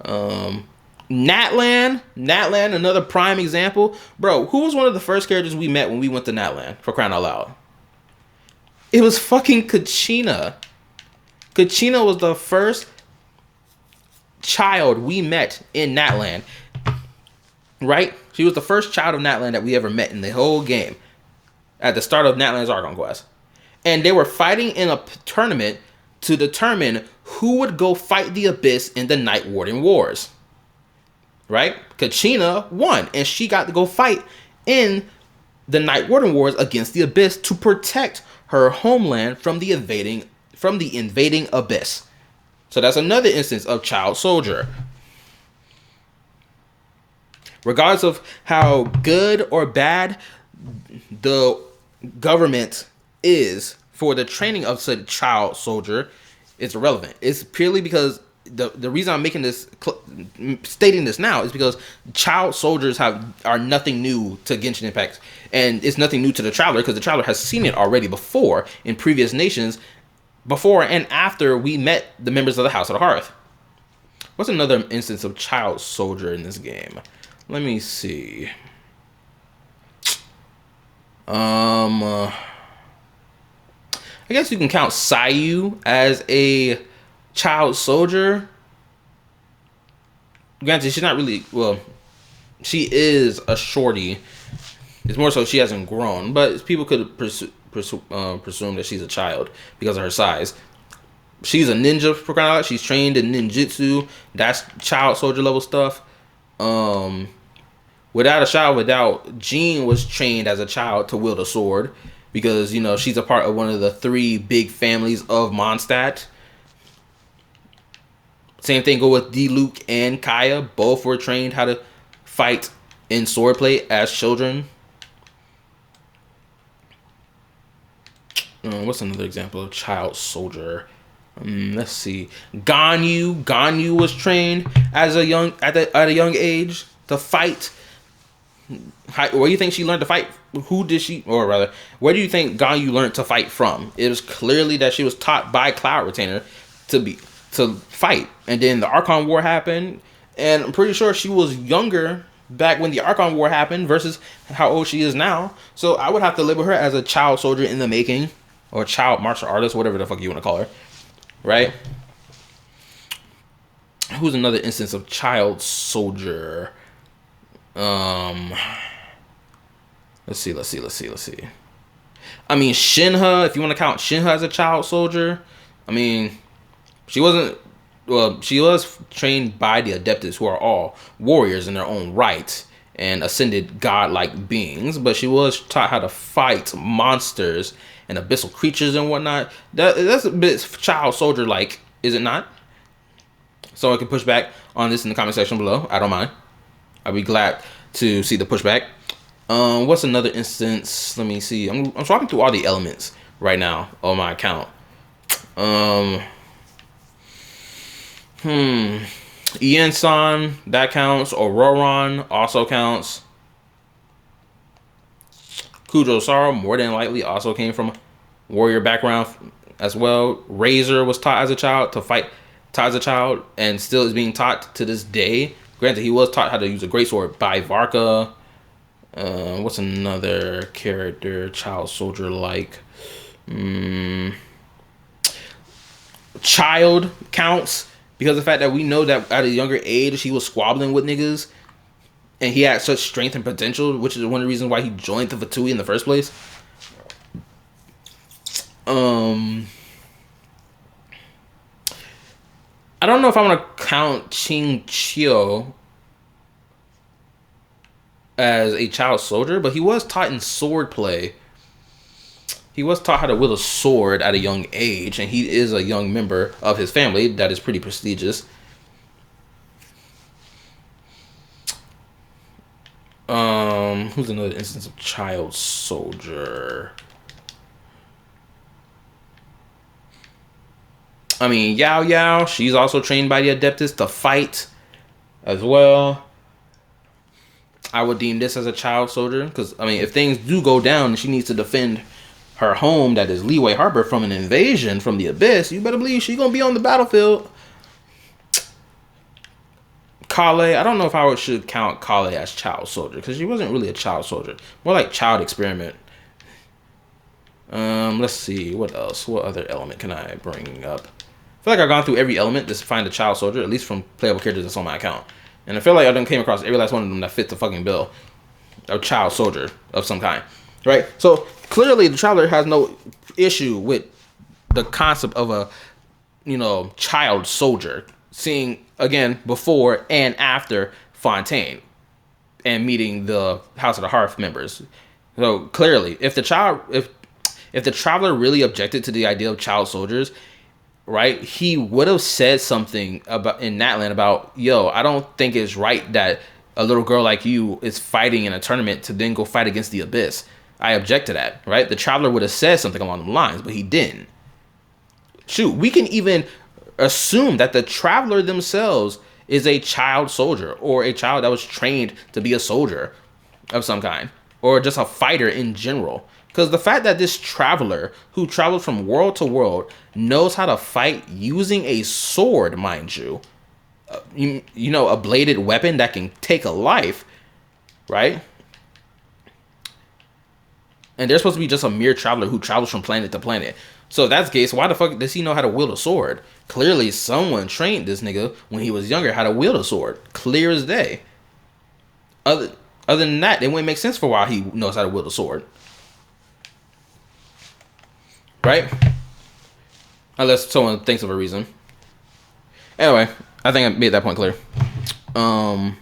Natlan, another prime example. Bro, who was one of the first characters we met when we went to Natlan, for crying out loud? It was fucking Kachina. Kachina was the first child we met in Natlan. Right? She was the first child of Natlan that we ever met in the whole game. At the start of Natlan's Argon Quest. And they were fighting in a tournament to determine who would go fight the Abyss in the Night Warden Wars. Right? Kachina won. And she got to go fight in the Night Warden Wars against the Abyss to protect her homeland from the invading Abyss. So that's another instance of child soldier. Regardless of how good or bad the government is for the training of said child soldier, it's irrelevant. It's purely because the reason I'm making this stating this now is because child soldiers are nothing new to Genshin Impact, and it's nothing new to the Traveler because the Traveler has seen it already before in previous nations, before and after we met the members of the House of the Hearth. What's another instance of child soldier in this game? let me see. I guess you can count Sayu as a child soldier. Granted, she's not really, well, she is a shorty. It's more so she hasn't grown, but people could presume that she's a child because of her size. She's a ninja for crying out loud. She's trained in ninjutsu. That's child soldier level stuff. Without a shadow of a doubt, Jean was trained as a child to wield a sword because, you know, she's a part of one of the 3 big families of Mondstadt. Same thing go with Diluc and Kaya. Both were trained how to fight in swordplay as children. What's another example of child soldier? Let's see. Ganyu was trained as a young at a young age to fight. Where do you think she learned to fight? Who did she, or rather, where do you think Ganyu learned to fight from? It was clearly that she was taught by Cloud Retainer to fight, and then the Archon War happened, and I'm pretty sure she was younger back when the Archon War happened versus how old she is now. So I would have to label her as a child soldier in the making, or child martial artist, whatever the fuck you want to call her, right? Who's another instance of child soldier? Let's see. I mean, Shinha, if you want to count Shinha as a child soldier, I mean, she was trained by the Adeptus, who are all warriors in their own right and ascended godlike beings, but she was taught how to fight monsters and abyssal creatures and whatnot. That's a bit child soldier like, is it not? So I can push back on this in the comment section below. I don't mind. I'll be glad to see the pushback. What's another instance? Let me see. I'm swapping through all the elements right now on my account. Ian-san, that counts. Auroron also counts. Kujo-Sara more than likely also came from a warrior background as well. Razor was taught as a child to fight, taught as a child, and still is being taught to this day. Granted, he was taught how to use a greatsword by Varka. What's another character, child soldier like? Child counts because of the fact that we know that at a younger age he was squabbling with niggas, and he had such strength and potential, which is one of the reasons why he joined the Fatui in the first place. I don't know if I want to count Ching Chio as a child soldier, but he was taught in swordplay. He was taught how to wield a sword at a young age, and he is a young member of his family that is pretty prestigious. Who's another instance of child soldier? I mean, Yao Yao, she's also trained by the Adeptus to fight as well. I would deem this as a child soldier because, I mean, if things do go down and she needs to defend her home, that is Leeway Harbor, from an invasion from the Abyss, you better believe she's going to be on the battlefield. Kale, I don't know if I should count Kale as child soldier because she wasn't really a child soldier. More like child experiment. Let's see. What else? What other element can I bring up? I feel like I've gone through every element to find a child soldier, at least from playable characters that's on my account. And I feel like I done came across every last one of them that fit the fucking bill. A child soldier of some kind. Right? So clearly the Traveler has no issue with the concept of a, child soldier. Seeing, again, before and after Fontaine and meeting the House of the Hearth members. So clearly, if the Traveler really objected to the idea of child soldiers, right, he would have said something about in Natlan about, yo, I don't think it's right that a little girl like you is fighting in a tournament to then go fight against the Abyss. I object to that, right? The Traveler would have said something along the lines, but he didn't. Shoot, we can even assume that the Traveler themselves is a child soldier, or a child that was trained to be a soldier of some kind, or just a fighter in general. Because the fact that this Traveler, who traveled from world to world, knows how to fight using a sword, mind you, a bladed weapon that can take a life, right? And they're supposed to be just a mere traveler who travels from planet to planet. So if that's the case, why the fuck does he know how to wield a sword? Clearly, someone trained this nigga when he was younger how to wield a sword. Clear as day. Other than that, it wouldn't make sense for why he knows how to wield a sword. Right? Unless someone thinks of a reason. Anyway, I think I made that point clear. Let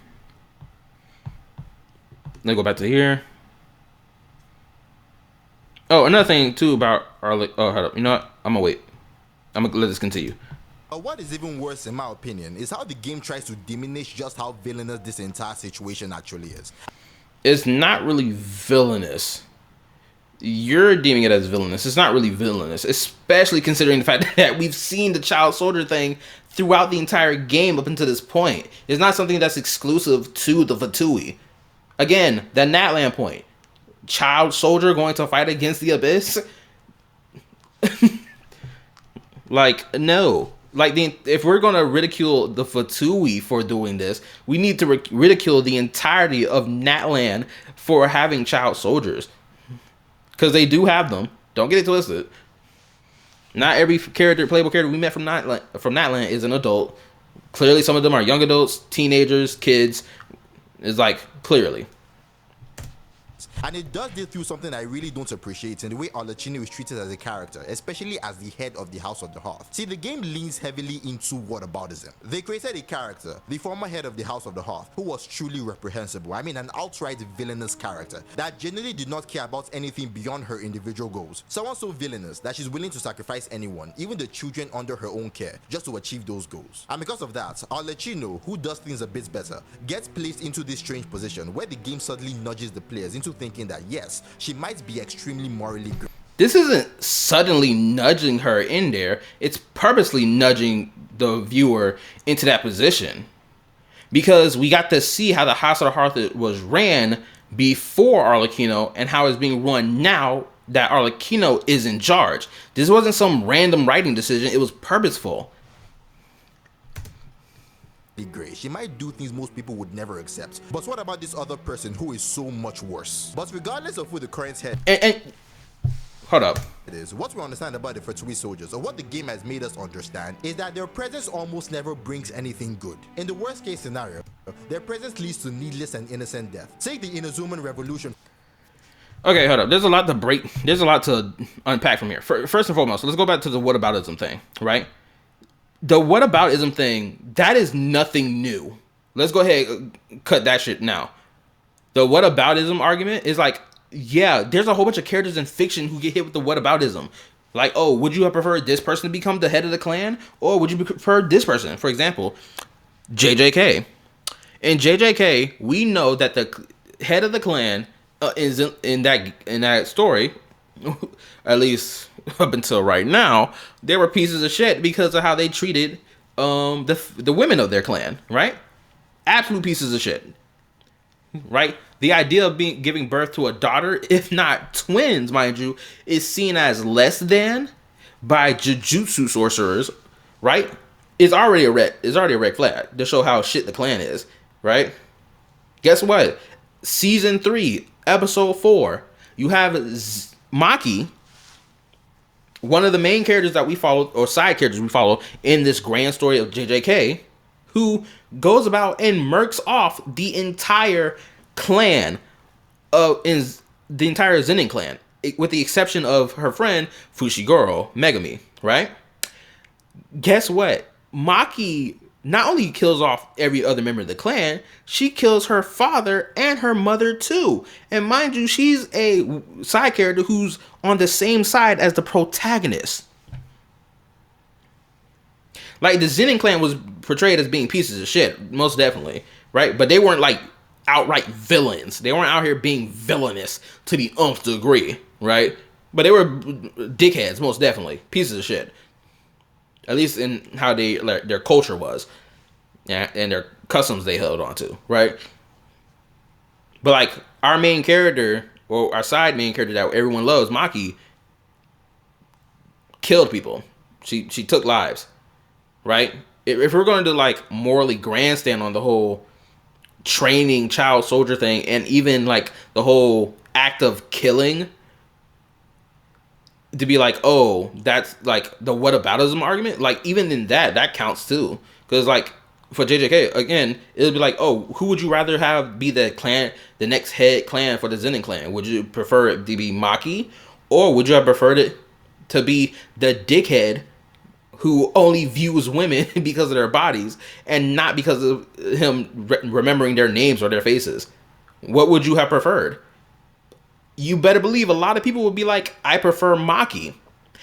me go back to here. Oh, another thing too about Arlie. Oh, hold up. You know what? I'm gonna wait. I'm gonna let this continue. What is even worse, in my opinion, is how the game tries to diminish just how villainous this entire situation actually is. It's not really villainous. You're deeming it as villainous. It's not really villainous, especially considering the fact that we've seen the child soldier thing throughout the entire game up until this point. It's not something that's exclusive to the Fatui. Again, the Natlan point. Child soldier going to fight against the Abyss? Like, no. Like, if we're going to ridicule the Fatui for doing this, we need to ridicule the entirety of Natlan for having child soldiers. Because they do have them. Don't get it twisted. Not every playable character we met from Natlan is an adult. Clearly, some of them are young adults, teenagers, kids. It's like, clearly. And it does this through something I really don't appreciate in the way Arlecchino is treated as a character, especially as the head of the House of the Hearth. See, the game leans heavily into whataboutism. They created a character, the former head of the House of the Hearth, who was truly reprehensible. I mean, an outright villainous character that genuinely did not care about anything beyond her individual goals. Someone so villainous that she's willing to sacrifice anyone, even the children under her own care, just to achieve those goals. And because of that, Arlecchino, who does things a bit better, gets placed into this strange position where the game suddenly nudges the players into thinking that yes, she might be extremely morally good. This isn't suddenly nudging her in there. It's purposely nudging the viewer into that position. Because we got to see how the House of the Hearth was ran before Arlecchino and how it's being run now that Arlecchino is in charge. This wasn't some random writing decision. It was purposeful. Great. She might do things most people would never accept. But what about this other person who is so much worse? But regardless of who the current head and hold up. It is, what we understand about the Fatui soldiers, or what the game has made us understand, is that their presence almost never brings anything good. In the worst case scenario, their presence leads to needless and innocent death. Take the Inazuman revolution. Okay, hold up. There's a lot to break. There's a lot to unpack from here. First and foremost, let's go back to the whataboutism thing, right? The whataboutism thing, that is nothing new. Let's go ahead and cut that shit now. The whataboutism argument is like, yeah, there's a whole bunch of characters in fiction who get hit with the whataboutism. Like, oh, would you have preferred this person to become the head of the clan? Or would you prefer this person? For example, JJK. In JJK, we know that the head of the clan is in that story, at least up until right now, they were pieces of shit because of how they treated the women of their clan, right? Absolute pieces of shit, right? The idea of giving birth to a daughter, if not twins, mind you, is seen as less than by jujutsu sorcerers, right? It's already a red flag to show how shit the clan is, right? Guess what? Season 3, episode 4, you have Maki, one of the main characters that we follow, or side characters we follow in this grand story of JJK, who goes about and murks off the entire clan, in the entire Zenin clan, with the exception of her friend Fushiguro Megami, right? Guess what? Maki not only kills off every other member of the clan, she kills her father and her mother too. And mind you, she's a side character who's on the same side as the protagonist. Like, the Zenin clan was portrayed as being pieces of shit, most definitely, right? But they weren't like outright villains. They weren't out here being villainous to the nth degree, right? But they were dickheads, most definitely, pieces of shit. At least in how their culture was, and their customs they held on to, right? But like, our main character, or our side main character that everyone loves, Maki, killed people. She took lives, right? If we're going to like morally grandstand on the whole training child soldier thing, and even like the whole act of killing, to be like, oh, that's like the whataboutism argument. Like even in that counts too, because like for JJK again, it'll be like, oh, who would you rather have be the clan, the next head clan for the Zenin clan? Would you prefer it to be Maki, or would you have preferred it to be the dickhead who only views women because of their bodies and not because of him remembering their names or their faces? What would you have preferred? You better believe a lot of people would be like, I prefer Maki.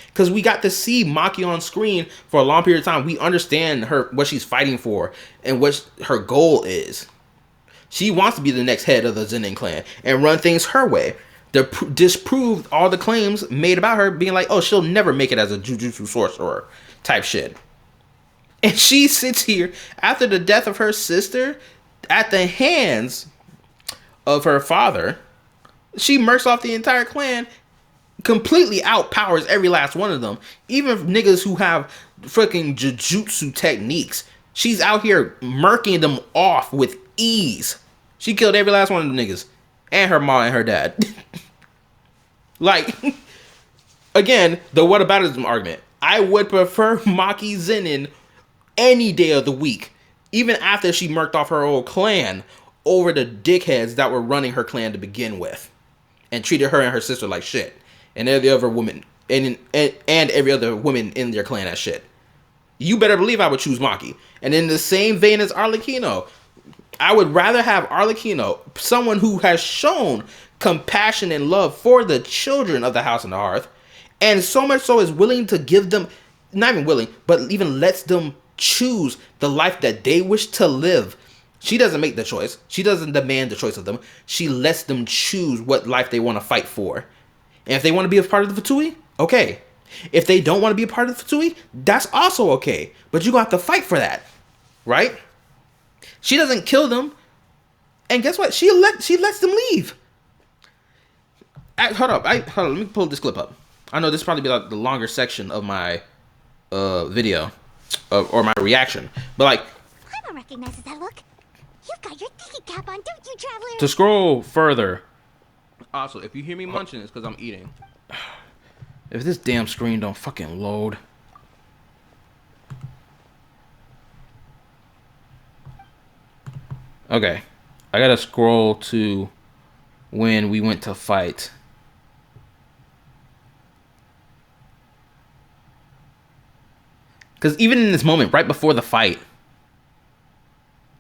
Because we got to see Maki on screen for a long period of time. We understand her, what she's fighting for and what her goal is. She wants to be the next head of the Zenin clan and run things her way. To disprove all the claims made about her being like, oh, she'll never make it as a Jujutsu sorcerer type shit. And she sits here after the death of her sister at the hands of her father. She murks off the entire clan, completely outpowers every last one of them. Even niggas who have freaking jujutsu techniques. She's out here murking them off with ease. She killed every last one of them niggas. And her mom and her dad. Like, again, the whataboutism argument. I would prefer Maki Zenin any day of the week, even after she murked off her old clan, over the dickheads that were running her clan to begin with. And treated her and her sister like shit, and every other woman and every other woman in their clan as shit. You better believe I would choose Maki. And in the same vein as Arlecchino, I would rather have Arlecchino, someone who has shown compassion and love for the children of the House and the Hearth, and so much so is willing to give them, not even willing, but even lets them choose the life that they wish to live. She doesn't make the choice. She doesn't demand the choice of them. She lets them choose what life they want to fight for. And if they want to be a part of the Fatui, okay. If they don't want to be a part of the Fatui, that's also okay. But you're going to have to fight for that. Right? She doesn't kill them. And guess what? She lets them leave. Hold up. Let me pull this clip up. I know this will probably be like the longer section of my video. Or my reaction. But like, Paimon recognizes that look. You've got your thinking cap on, don't you, Traveler? to scroll further. Also, if you hear me munching, it's because I'm eating. If this damn screen don't fucking load. Okay. I gotta scroll to when we went to fight. Because even in this moment, right before the fight.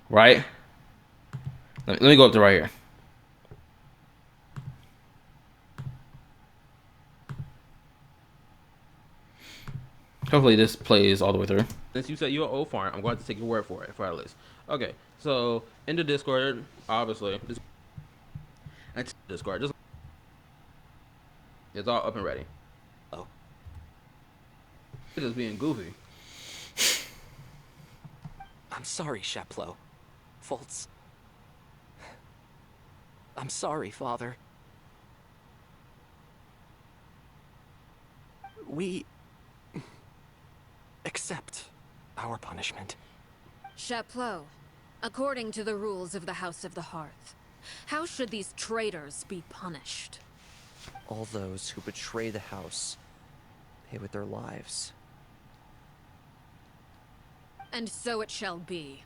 Right? Let me go up to right here. Hopefully this plays all the way through. Since you said you're an old farm, I'm going to take your word for it for at least. Okay, so in the Discord, obviously, Discord, just it's all up and ready. Oh, it is being goofy. I'm sorry, Chapleau. Fultz. I'm sorry, Father. We accept our punishment. Chapleau, according to the rules of the House of the Hearth, how should these traitors be punished? All those who betray the house pay with their lives. And so it shall be.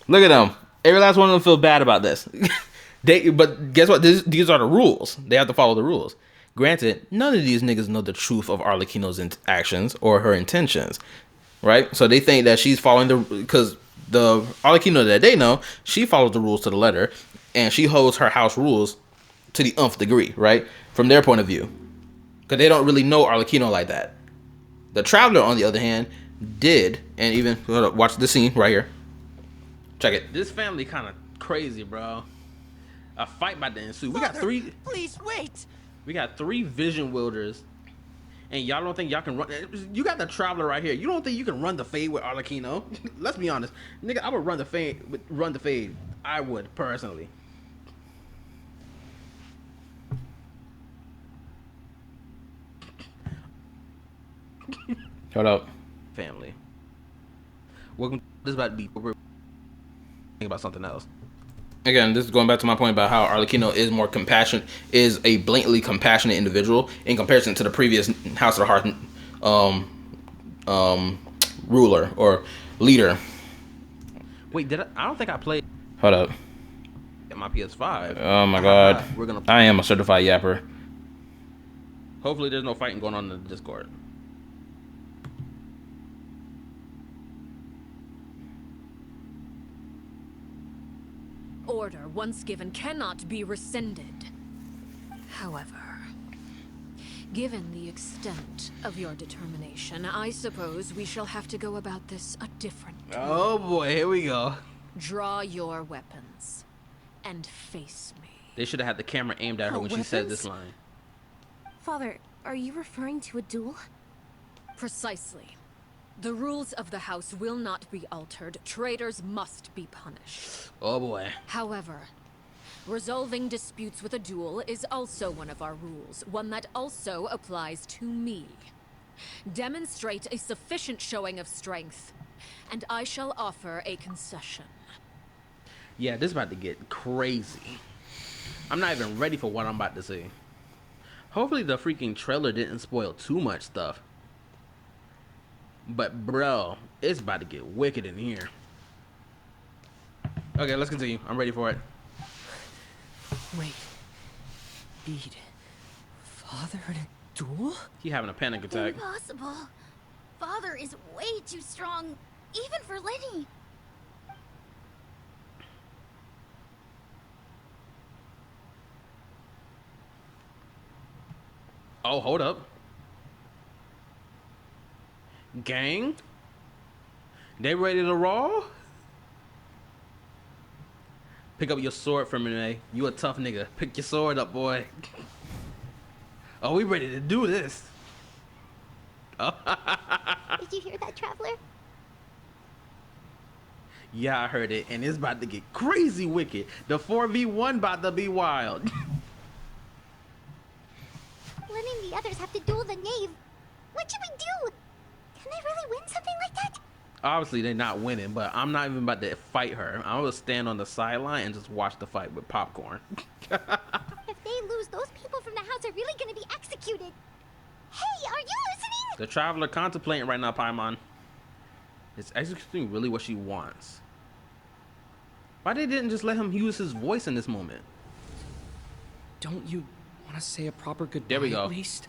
Look at them. Every last one of them feel bad about this. But guess what? These are the rules. They have to follow the rules. Granted, none of these niggas know the truth of Arlecchino's actions or her intentions, right? So they think that she's following because the Arlecchino that they know, she follows the rules to the letter, and she holds her house rules to the nth degree, right? From their point of view, because they don't really know Arlecchino like that. The Traveler, on the other hand, did, and even watch the scene right here. Check it. This family kind of crazy, bro. A fight about to ensue. We got three. Please wait. We got 3 vision wielders, and y'all don't think y'all can run. You got the Traveler right here. You don't think you can run the fade with Arlecchino? Let's be honest, nigga. I would run the fade. Run the fade. I would personally. Hold up. Family. Welcome. This is about to be. We're thinking about something else. Again, this is going back to my point about how Arlecchino is more compassionate, is a blatantly compassionate individual in comparison to the previous House of the Hearth ruler or leader. Wait, did I don't think I played Hold up. at my PS5. Oh my god. We're gonna. I am a certified yapper. Hopefully, there's no fighting going on in the Discord. Order, once given, cannot be rescinded. However, given the extent of your determination, I suppose we shall have to go about this a different way. Oh boy, here we go. Draw your weapons and face me. They should have had the camera aimed at her when she said this line. Father, are you referring to a duel? Precisely. The rules of the house will not be altered. Traitors must be punished. Oh boy. However, resolving disputes with a duel is also one of our rules, one that also applies to me. Demonstrate a sufficient showing of strength, and I shall offer a concession. Yeah, this is about to get crazy. I'm not even ready for what I'm about to see. Hopefully the freaking trailer didn't spoil too much stuff. But bro, it's about to get wicked in here. Okay, let's continue. I'm ready for it. Wait. Beat. Father in a duel? He having a panic attack. Impossible. Father is way too strong, even for Lenny. Oh, hold up. Gang? They ready to roll? Pick up your sword from me. You a tough nigga. Pick your sword up, boy. Oh, we ready to do this. Did you hear that, Traveler? Yeah, I heard it, and it's about to get crazy wicked. The 4v1 about to be wild. Lenny and the others have to duel the knave. What should we do? Can they really win something like that? Obviously, they're not winning, but I'm not even about to fight her. I'm gonna stand on the sideline and just watch the fight with popcorn. If they lose, those people from the house are really gonna be executed. Hey, are you listening? The Traveler contemplating right now, Paimon. Is executing really what she wants? Why they didn't just let him use his voice in this moment? Don't you want to say a proper goodbye There we go. at least?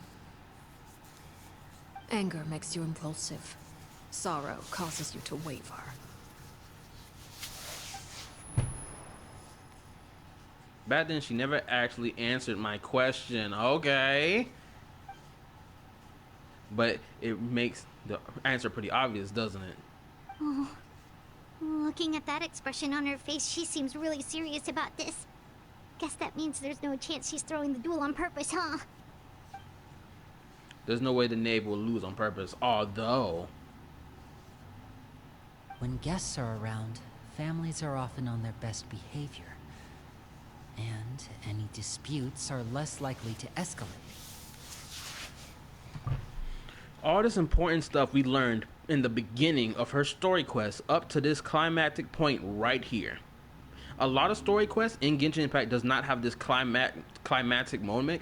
Anger makes you impulsive. Sorrow causes you to waver. Back then, she never actually answered my question. Okay. But it makes the answer pretty obvious, doesn't it? Oh, looking at that expression on her face, she seems really serious about this. Guess that means there's no chance she's throwing the duel on purpose, huh? There's no way the knave will lose on purpose, although... When guests are around, families are often on their best behavior. And any disputes are less likely to escalate. All this important stuff we learned in the beginning of her story quest up to this climactic point right here. A lot of story quests in Genshin Impact does not have this climactic moment.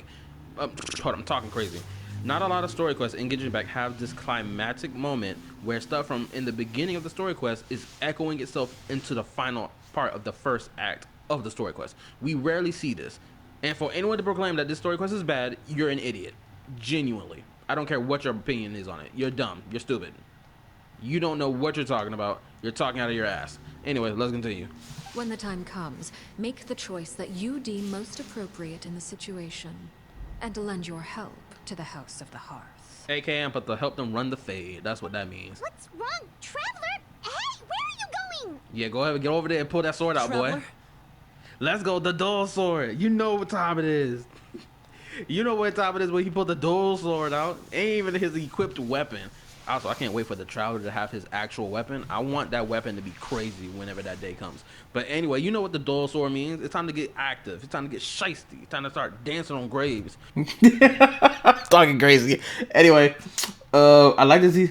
Hold on, I'm talking crazy. Not a lot of story quests in Genshin Impact have this climactic moment where stuff from in the beginning of the story quest is echoing itself into the final part of the first act of the story quest. We rarely see this. And for anyone to proclaim that this story quest is bad, you're an idiot. Genuinely. I don't care what your opinion is on it. You're dumb. You're stupid. You don't know what you're talking about. You're talking out of your ass. Anyway, let's continue. When the time comes, make the choice that you deem most appropriate in the situation, and lend your help to the House of the Hearth. AKA I'm about to help them run the fade. That's what that means. What's wrong, Traveler? Hey, where are you going? Yeah, go ahead and get over there and pull that sword out, boy. Traveler? Let's go, the dual sword. You know what time it is. You know what time it is when he pulled the dual sword out. Ain't even his equipped weapon. Also, I can't wait for the Traveler to have his actual weapon. I want that weapon to be crazy whenever that day comes. But anyway, you know what the dual sword means. It's time to get active. It's time to get shiesty. It's time to start dancing on graves. Talking crazy. Anyway, I'd like to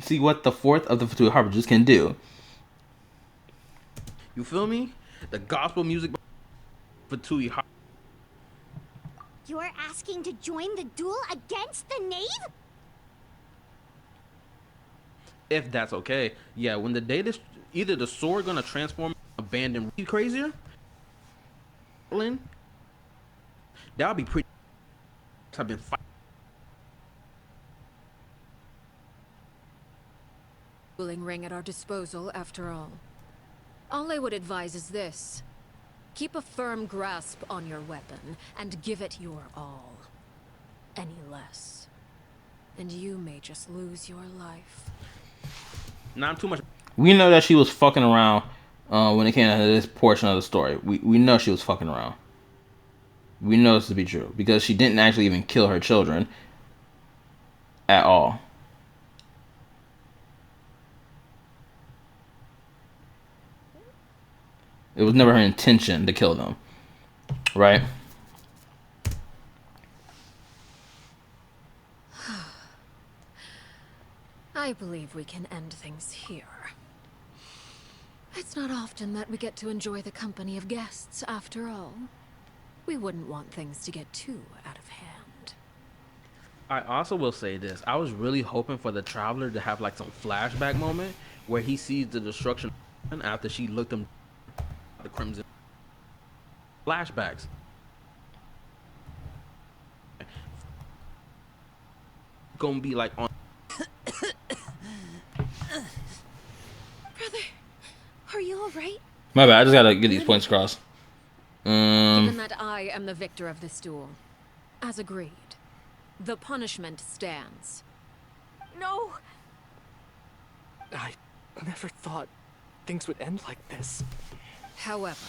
see what the fourth of the Fatui Harbingers can do. You feel me? The gospel music Fatui Harbingers. You're asking to join the duel against the knave? If that's okay. Yeah, when the data, either the sword gonna transform abandoned you crazier, that'll be pretty. I've been fighting. Dueling ring at our disposal, after all. All I would advise is this. Keep a firm grasp on your weapon, and give it your all. Any less, and you may just lose your life. Not too much. We know that she was fucking around when it came to this portion of the story. We know she was fucking around. We know this to be true because she didn't actually even kill her children at all. It was never her intention to kill them, right? I believe we can end things here. It's not often that we get to enjoy the company of guests, after all. We wouldn't want things to get too out of hand. I also will say this. I was really hoping for the traveler to have like some flashback moment where he sees the destruction after she looked him the crimson. Flashbacks. Gonna be like on. Brother, are you alright? My bad. I just gotta get these points across. Given that I am the victor of this duel, as agreed, the punishment stands. No! I never thought things would end like this. However,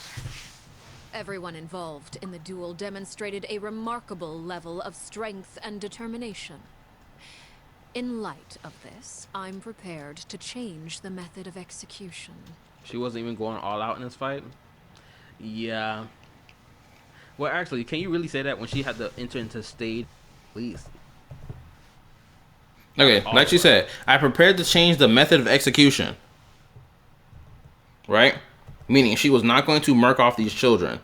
everyone involved in the duel demonstrated a remarkable level of strength and determination. In light of this, I'm prepared to change the method of execution. She wasn't even going all out in this fight. Yeah. Well, actually, can you really say that when she had to enter into stage? Please. Okay, like she said, I prepared to change the method of execution. Right? Meaning she was not going to murk off these children.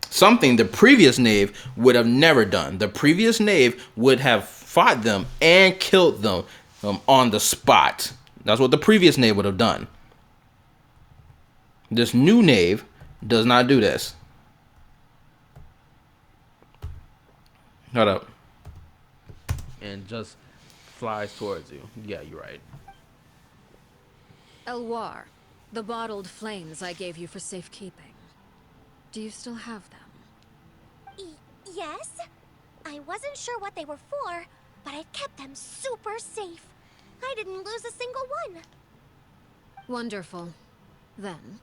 Something the previous knave would have never done. The previous knave would have fought them and killed them on the spot. That's what the previous knave would have done. This new knave does not do this. Hold up. And just flies towards you. Yeah, you're right. Elwar, the bottled flames I gave you for safekeeping. Do you still have them? Yes? I wasn't sure what they were for, but I've kept them super safe. I didn't lose a single one. Wonderful. Then,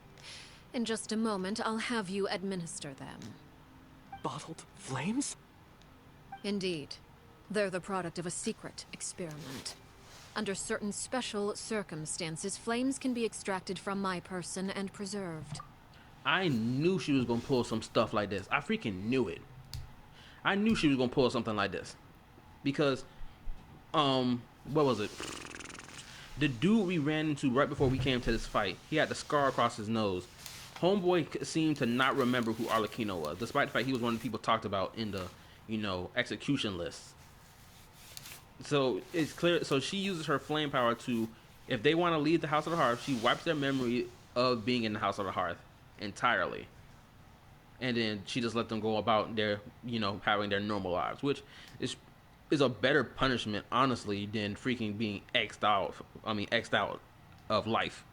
in just a moment, I'll have you administer them. Bottled flames? Indeed. They're the product of a secret experiment. Under certain special circumstances, flames can be extracted from my person and preserved. I knew she was gonna pull some stuff like this. I freaking knew it. I knew she was gonna pull something like this. Because, what was it? The dude we ran into right before we came to this fight, he had the scar across his nose. Homeboy seemed to not remember who Arlecchino was, despite the fact he was one of the people talked about in the, execution list. So it's clear. So she uses her flame power to, if they want to leave the House of the Hearth, she wipes their memory of being in the House of the Hearth entirely. And then she just let them go about their, having their normal lives, which is a better punishment, honestly, than freaking being X'd out of life.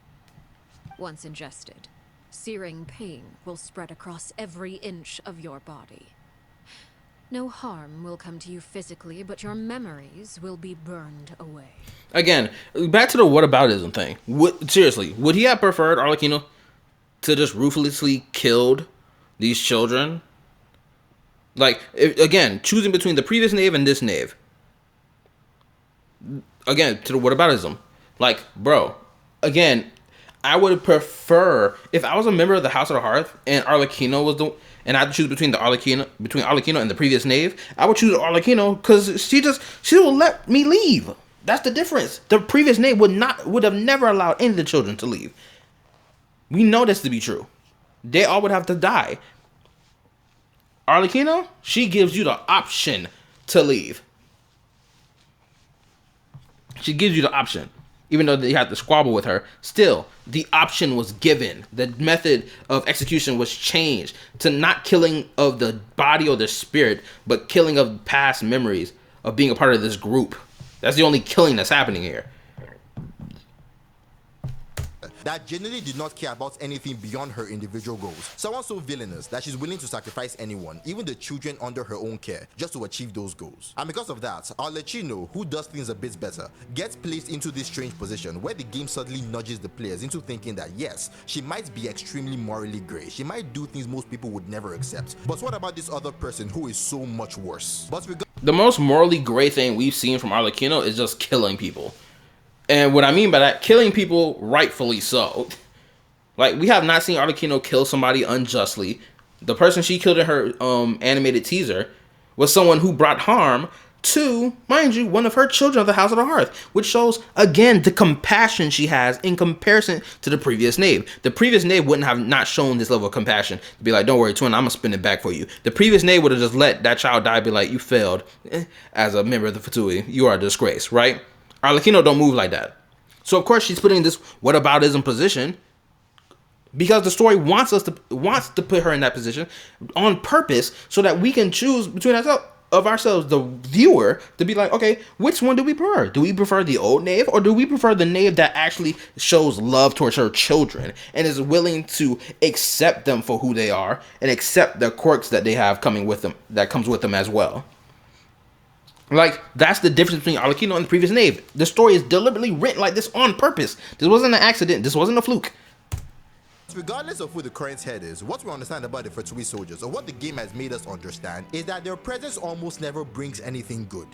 Once ingested, searing pain will spread across every inch of your body. No harm will come to you physically, but your memories will be burned away. Again, back to the whataboutism thing. Seriously, would he have preferred Arlecchino to just ruthlessly killed these children? Like, again, choosing between the previous knave and this knave. Again, to the whataboutism. Like, bro, again, I would prefer, if I was a member of the House of the Hearth and Arlecchino was the, and I had to choose between Arlecchino and the previous knave, I would choose Arlecchino because she will let me leave. That's the difference. The previous knave would have never allowed any of the children to leave. We know this to be true. They all would have to die. Arlecchino, she gives you the option to leave. She gives you the option. Even though they had to squabble with her, still, the option was given. The method of execution was changed to not killing of the body or the spirit, but killing of past memories of being a part of this group. That's the only killing that's happening here. That genuinely did not care about anything beyond her individual goals. Someone so villainous that she's willing to sacrifice anyone, even the children under her own care, just to achieve those goals. And because of that, Arlecchino, who does things a bit better, gets placed into this strange position where the game suddenly nudges the players into thinking that yes, she might be extremely morally grey, she might do things most people would never accept. But what about this other person who is so much worse? But the most morally grey thing we've seen from Arlecchino is just killing people. And what I mean by that, killing people rightfully so. Like, we have not seen Arlecchino kill somebody unjustly. The person she killed in her animated teaser was someone who brought harm to, mind you, one of her children of the House of the Hearth, which shows, again, the compassion she has in comparison to the previous knave. The previous knave wouldn't have not shown this level of compassion to be like, don't worry, twin, I'm gonna spin it back for you. The previous knave would have just let that child die, be like, you failed as a member of the Fatui. You are a disgrace, right? Arlecchino don't move like that. So of course she's putting this whataboutism position because the story wants to put her in that position on purpose so that we can choose between ourselves, the viewer, to be like, okay, which one do we prefer? Do we prefer the old knave, or do we prefer the knave that actually shows love towards her children and is willing to accept them for who they are and accept the quirks that they have coming with them, that comes with them as well? Like, that's the difference between Arlecchino and the previous knave. The story is deliberately written like this on purpose. This wasn't an accident. This wasn't a fluke. Regardless of who the current head is, what we understand about the Fatui soldiers, or what the game has made us understand, is that their presence almost never brings anything good.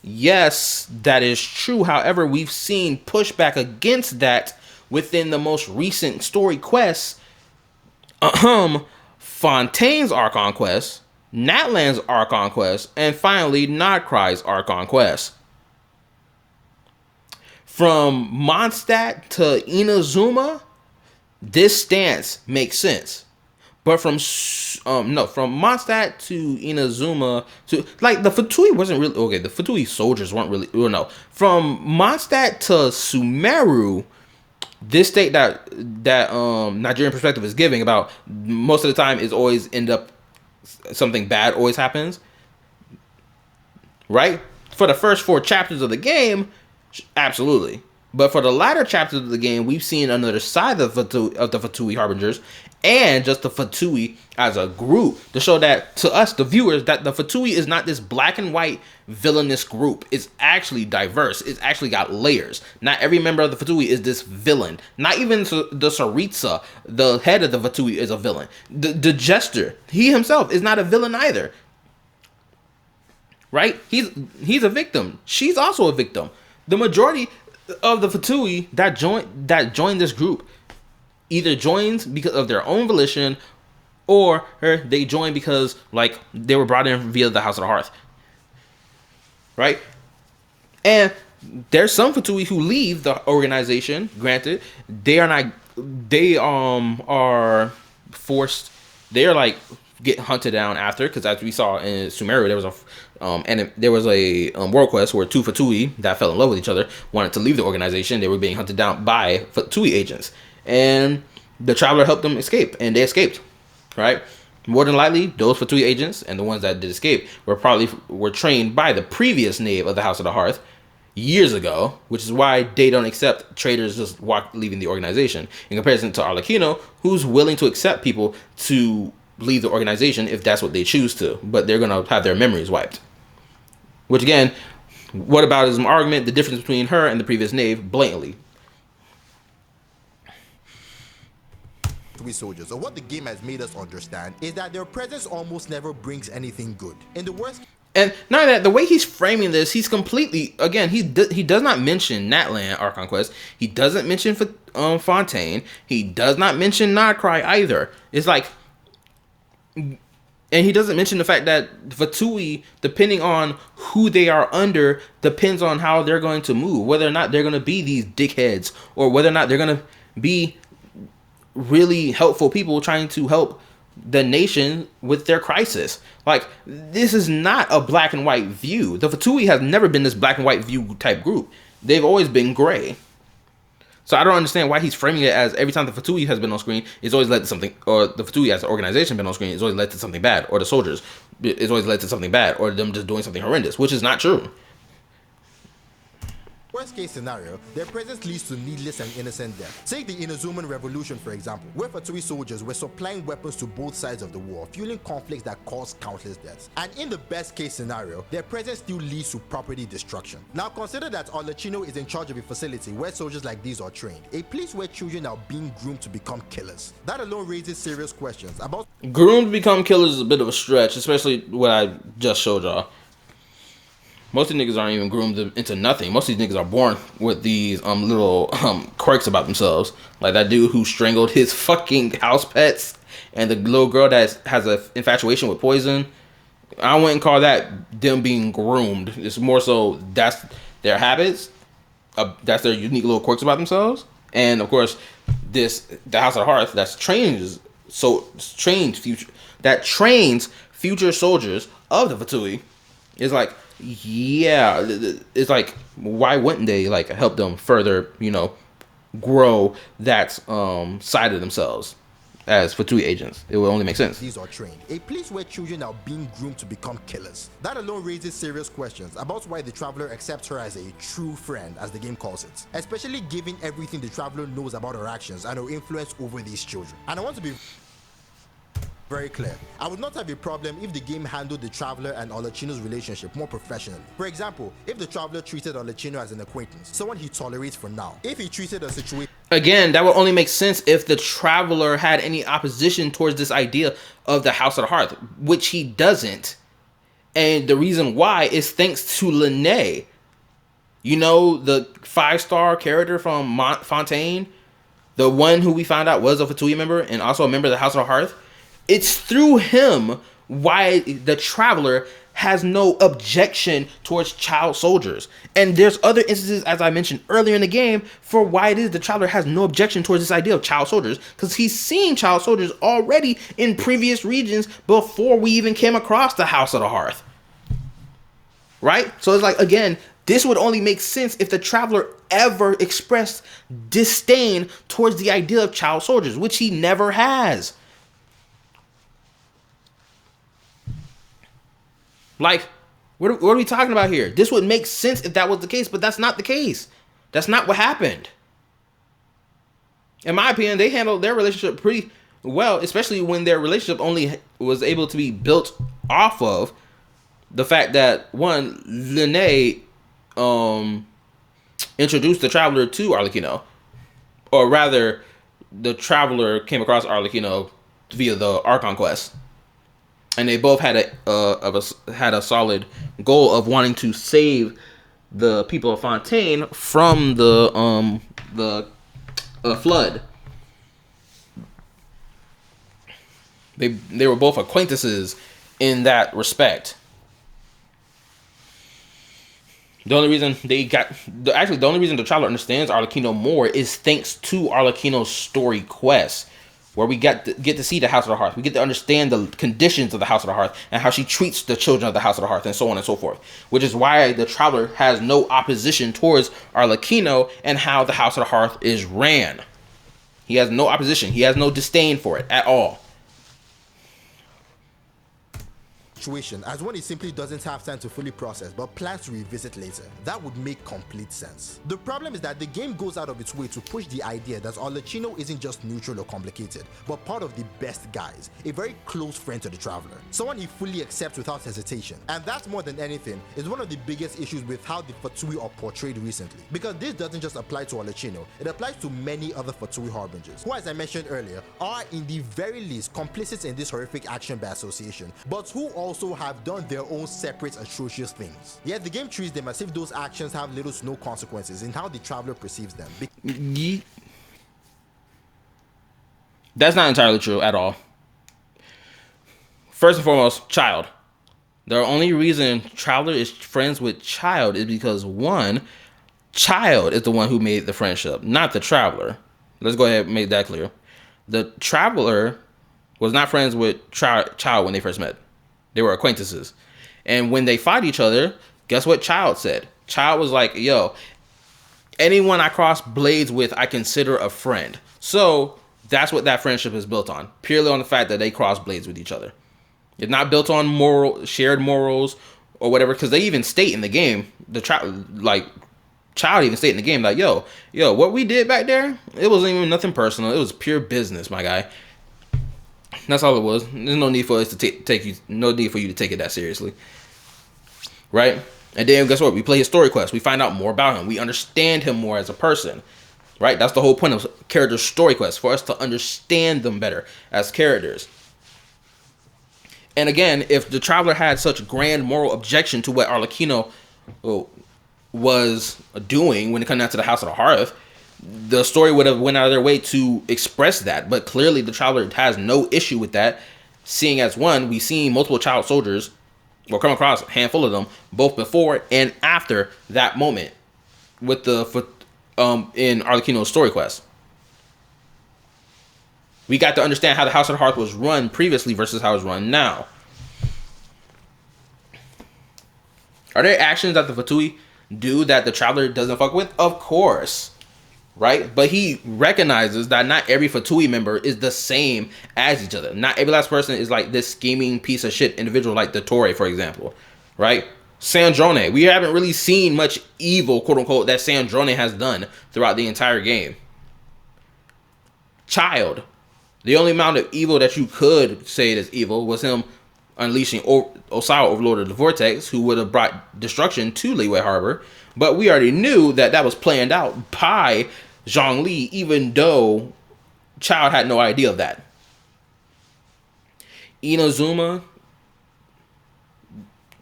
Yes, that is true. However, we've seen pushback against that within the most recent story quests. Fontaine's Archon quest, Natlan's Archon quest, and finally Nodcry's Archon quest. From Mondstadt to Inazuma, this stance makes sense. But from Mondstadt to Inazuma to, like, the Fatui wasn't really okay. The Fatui soldiers weren't really, no. From Mondstadt to Sumeru, this state that Nigerian perspective is giving about most of the time is always end up something bad always happens, right? For the first 4 chapters of the game, absolutely. But for the latter chapters of the game, we've seen another side of the Fatui Harbingers and just the Fatui as a group to show that to us, the viewers, that the Fatui is not this black and white villainous group. It's actually diverse. It's actually got layers. Not every member of the Fatui is this villain. Not even the Saritsa, the head of the Fatui, is a villain. The Jester, he himself is not a villain either. Right? He's a victim. She's also a victim. The majority of the Fatui that joined this group either joins because of their own volition, or they join because, like, they were brought in via the House of the Hearth, right? And there's some Fatui who leave the organization. Granted, they are forced. They are like get hunted down after, because as we saw in Sumeru, there was a world quest where 2 Fatui that fell in love with each other wanted to leave the organization. They were being hunted down by Fatui agents, and the Traveler helped them escape, and they escaped, right? More than likely, those Fatui agents and the ones that did escape were trained by the previous knave of the House of the Hearth years ago, which is why they don't accept traitors just leaving the organization, in comparison to Arlecchino, who's willing to accept people to leave the organization if that's what they choose to, but they're gonna have their memories wiped. Which, again, whataboutism argument, the difference between her and the previous knave, blatantly. Soldiers, or what the game has made us understand, is that their presence almost never brings anything good. In the worst, And not that the way he's framing this, he's completely again he does not mention Natlan Archon Quest. He doesn't mention Fontaine. He does not mention Nodcry either. It's like, and he doesn't mention the fact that Fatui, depending on who they are under, depends on how they're going to move. Whether or not they're going to be these dickheads, or whether or not they're going to be really helpful people trying to help the nation with their crisis. Like, this is not a black and white view. The Fatui has never been this black and white view type group. They've always been gray. So I don't understand why he's framing it as every time the Fatui has been on screen, it's always led to something, or the Fatui as an organization been on screen, it's always led to something bad, or the soldiers, it's always led to something bad, or them just doing something horrendous, which is not true. Worst case scenario, their presence leads to needless and innocent death. Take the Inazuman Revolution, for example, where Fatui soldiers were supplying weapons to both sides of the war, fueling conflicts that caused countless deaths. And in the best case scenario, their presence still leads to property destruction. Now consider that Arlecchino is in charge of a facility where soldiers like these are trained, a place where children are being groomed to become killers. That alone raises serious questions about— Groomed to become killers is a bit of a stretch, especially what I just showed y'all. Most of these niggas aren't even groomed into nothing. Most of these niggas are born with these little quirks about themselves. Like that dude who strangled his fucking house pets, and the little girl that has an infatuation with poison. I wouldn't call that them being groomed. It's more so that's their habits. That's their unique little quirks about themselves. And of course, the House of the Hearth that trains future soldiers of the Fatui is like, yeah, it's like, why wouldn't they like help them further, grow that side of themselves as Fatui agents? It would only make sense. These are trained, a place where children are being groomed to become killers. That alone raises serious questions about why the Traveler accepts her as a true friend, as the game calls it, especially given everything the Traveler knows about her actions and her influence over these children. And I want to be very clear, I would not have a problem if the game handled the Traveler and Arlecchino's relationship more professionally. For example, if the Traveler treated Arlecchino as an acquaintance, someone he tolerates for now. If he treated a situation— Again, that would only make sense if the Traveler had any opposition towards this idea of the House of the Hearth, which he doesn't. And the reason why is thanks to Lene. You know, the 5-star character from Fontaine, the one who we found out was a Fatui member and also a member of the House of the Hearth. It's through him why the Traveler has no objection towards child soldiers. And there's other instances, as I mentioned earlier in the game, for why it is the Traveler has no objection towards this idea of child soldiers. Because he's seen child soldiers already in previous regions before we even came across the House of the Hearth. Right? So it's like, again, this would only make sense if the Traveler ever expressed disdain towards the idea of child soldiers, which he never has. Like, what are we talking about here? This would make sense if that was the case, but that's not the case. That's not what happened. In my opinion, they handled their relationship pretty well, especially when their relationship only was able to be built off of the fact that, one, Lene introduced the Traveler to Arlecchino. Or rather, the Traveler came across Arlecchino via the Archon quest. And they both had a solid goal of wanting to save the people of Fontaine from the flood. They were both acquaintances in that respect. The only reason the only reason the Traveler understands Arlecchino more is thanks to Arlecchino's story quest, where we get to see the House of the Hearth. We get to understand the conditions of the House of the Hearth and how she treats the children of the House of the Hearth and so on and so forth. Which is why the Traveler has no opposition towards Arlecchino and how the House of the Hearth is ran. He has no opposition. He has no disdain for it at all. As one he simply doesn't have time to fully process but plans to revisit later. That would make complete sense. The problem is that the game goes out of its way to push the idea that Arlecchino isn't just neutral or complicated, but part of the best guys, a very close friend to the Traveler, someone he fully accepts without hesitation. And that's, more than anything, is one of the biggest issues with how the Fatui are portrayed recently. Because this doesn't just apply to Arlecchino, it applies to many other Fatui harbingers, who, as I mentioned earlier, are in the very least complicit in this horrific action by association, but who also also have done their own separate atrocious things. Yet the game treats them as if those actions have little to no consequences in how the traveler perceives them. That's not entirely true at all. First and foremost, Child. The only reason Traveler is friends with Child is because, one, Child is the one who made the friendship, not the Traveler. Let's go ahead and make that clear. The Traveler was not friends with Child when they first met. They were acquaintances. And when they fought each other, guess what Child said? Child was like, yo, anyone I cross blades with, I consider a friend. So that's what that friendship is built on. Purely on the fact that they cross blades with each other. It's not built on shared morals or whatever, because they even state in the game, Child even state in the game, like, yo, what we did back there, it wasn't even nothing personal. It was pure business, my guy. That's all it was. There's no need for us to no need for you to take it that seriously, right? And then guess what? We play his story quest. We find out more about him. We understand him more as a person, right? That's the whole point of character story quests, for us to understand them better as characters. And again, if the Traveler had such grand moral objection to what Arlecchino was doing when it comes down to the House of the Hearth, the story would have went out of their way to express that. But clearly the Traveler has no issue with that, seeing as, one, we've seen multiple child soldiers, or come across a handful of them, both before and after that moment with in Arlecchino's story quest. We got to understand how the House of the Hearth was run previously versus how it's run now. Are there actions that the Fatui do that the Traveler doesn't fuck with? Of course. Right? But he recognizes that not every Fatui member is the same as each other. Not every last person is like this scheming piece of shit individual like the Torre, for example. Right? Sandrone. We haven't really seen much evil, quote unquote, that Sandrone has done throughout the entire game. Child. The only amount of evil that you could say is evil was him unleashing Osawa, Overlord of the Vortex, who would have brought destruction to Liyue Harbor. But we already knew that that was planned out by Zhongli, even though Child had no idea of that. Inazuma,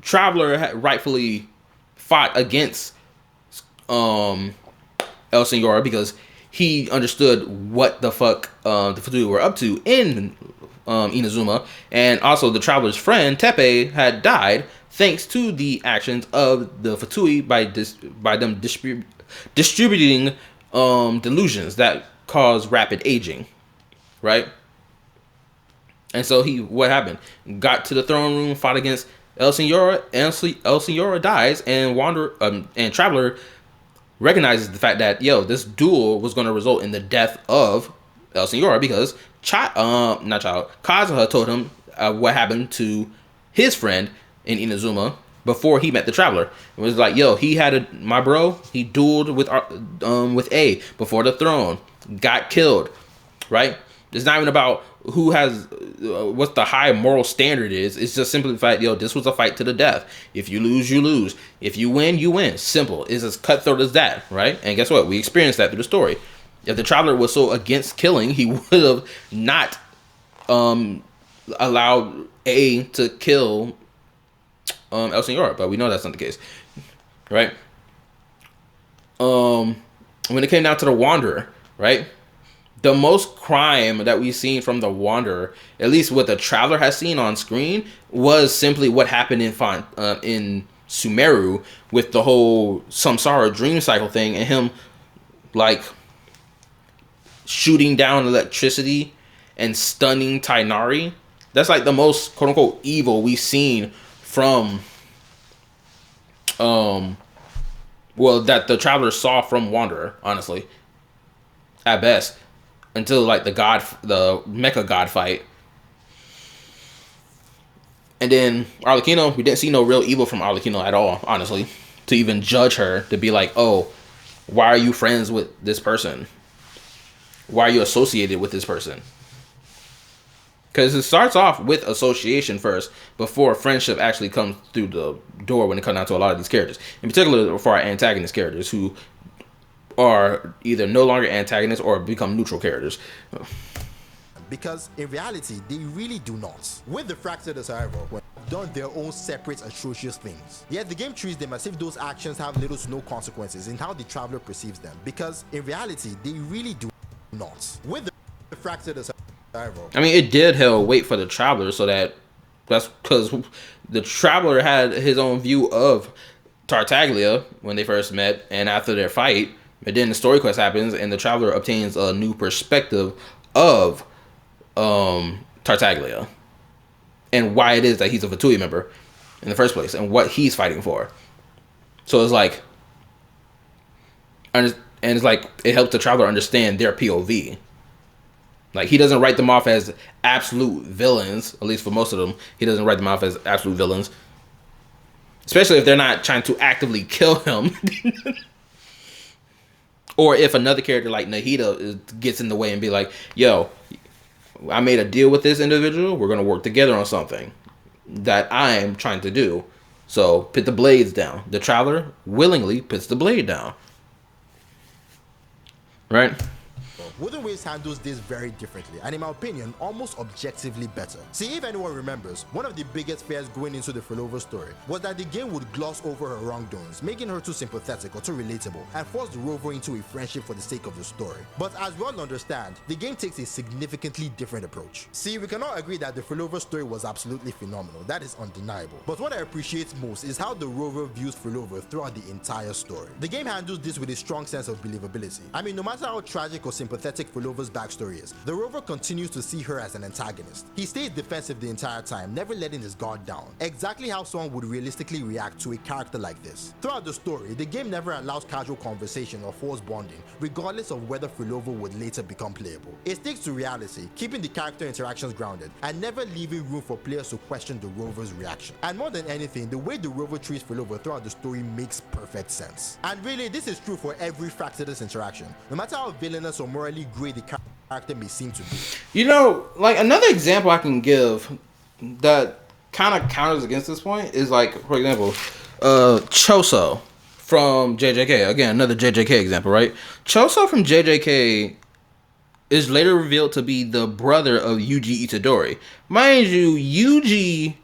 Traveler had rightfully fought against El Señor because he understood what the fuck the Fatui were up to in Inazuma, and also the Traveler's friend Tepe had died thanks to the actions of the Fatui by them distributing delusions that cause rapid aging, right? And so what happened? Got to the throne room, fought against El Señor, and El Señor dies, and Traveler recognizes the fact that, this duel was going to result in the death of El Señor because Kazuha told him what happened to his friend in Inazuma before he met the Traveler. It was like, he had my bro, he dueled with A before the throne, got killed, right? It's not even about who has what the high moral standard is. It's just simply the fact, this was a fight to the death. If you lose, you lose. If you win, you win. Simple. It's as cutthroat as that, right? And guess what? We experienced that through the story. If the Traveler was so against killing, he would have not allowed A to kill El Señor, but we know that's not the case, right? When it came down to the Wanderer, right? The most crime that we've seen from the Wanderer, at least what the Traveler has seen on screen, was simply what happened in Sumeru with the whole Samsara dream cycle thing, and him like shooting down electricity and stunning Tainari. That's like the most quote unquote evil we've seen from that the Traveler saw from Wanderer, honestly, at best, until like the Mecha God fight. And then Arlecchino, we didn't see no real evil from Arlecchino at all, honestly, to even judge her, to be like, oh, why are you friends with this person? Why are you associated with this person? Because it starts off with association first before friendship actually comes through the door when it comes down to a lot of these characters. In particular for our antagonist characters who are either no longer antagonists or become neutral characters. Because in reality, they really do not. With the fractures, however, done their own separate atrocious things. Yet the game treats them as if those actions have little to no consequences in how the traveler perceives them, because in reality, they really do not. With the fractured survival. I mean, it did hell wait for the traveler, so that's because the traveler had his own view of Tartaglia when they first met, and after their fight, but then the story quest happens, and the traveler obtains a new perspective of Tartaglia and why it is that he's a Fatui member in the first place and what he's fighting for. So it's like, and it's like it helps the traveler understand their POV. Like, he doesn't write them off as absolute villains, at least for most of them. He doesn't write them off as absolute villains, especially if they're not trying to actively kill him. Or if another character like Nahida gets in the way and be like, yo, I made a deal with this individual. We're going to work together on something that I'm trying to do. So put the blades down. The traveler willingly puts the blade down. Right? Wuthering Waves handles this very differently, and in my opinion, almost objectively better. See, if anyone remembers, one of the biggest fears going into the Filova story was that the game would gloss over her wrongdoings, making her too sympathetic or too relatable, and force the rover into a friendship for the sake of the story. But as we all understand, the game takes a significantly different approach. See, we cannot agree that the Filova story was absolutely phenomenal, that is undeniable. But what I appreciate most is how the rover views Filova throughout the entire story. The game handles this with a strong sense of believability. I mean, no matter how tragic or sympathetic Filova's backstory is, the rover continues to see her as an antagonist. He stays defensive the entire time, never letting his guard down. Exactly how someone would realistically react to a character like this. Throughout the story, the game never allows casual conversation or forced bonding, regardless of whether Filova would later become playable. It sticks to reality, keeping the character interactions grounded, and never leaving room for players to question the rover's reaction. And more than anything, the way the rover treats Filova throughout the story makes perfect sense. And really, this is true for every Fractidus interaction. No matter how villainous or morally gray the character may seem to be. You know, like, another example I can give that kind of counters against this point is, like, for example, Choso from JJK. Again, another JJK example, right? Choso from JJK is later revealed to be the brother of Yuji Itadori. Mind you, Yuji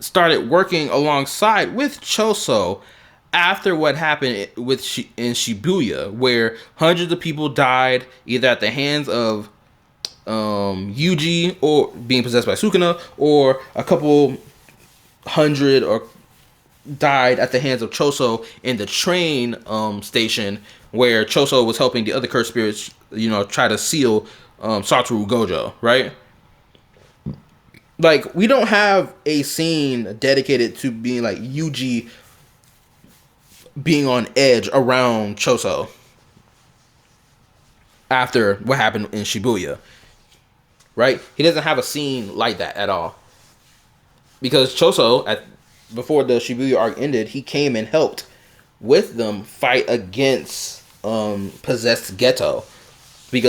started working alongside with Choso after what happened in Shibuya, where hundreds of people died either at the hands of Yuji or being possessed by Sukuna, or a couple hundred or died at the hands of Choso in the train station, where Choso was helping the other cursed spirits, you know, try to seal Satoru Gojo, right? Like, we don't have a scene dedicated to being like Yuji being on edge around Choso after what happened in Shibuya, right? He doesn't have a scene like that at all, because Choso, before the Shibuya arc ended, he came and helped with them fight against possessed Ghetto, and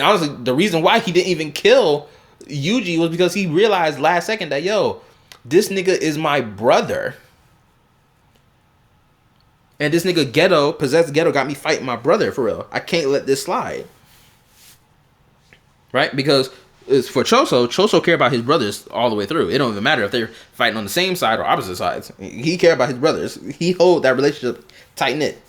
honestly, the reason why he didn't even kill Yuji was because he realized last second that, yo, this nigga is my brother. And this nigga Ghetto, possessed Ghetto, got me fighting my brother for real. I can't let this slide. Right? Because it's for Choso care about his brothers all the way through. It don't even matter if they're fighting on the same side or opposite sides. He care about his brothers. He hold that relationship tight knit.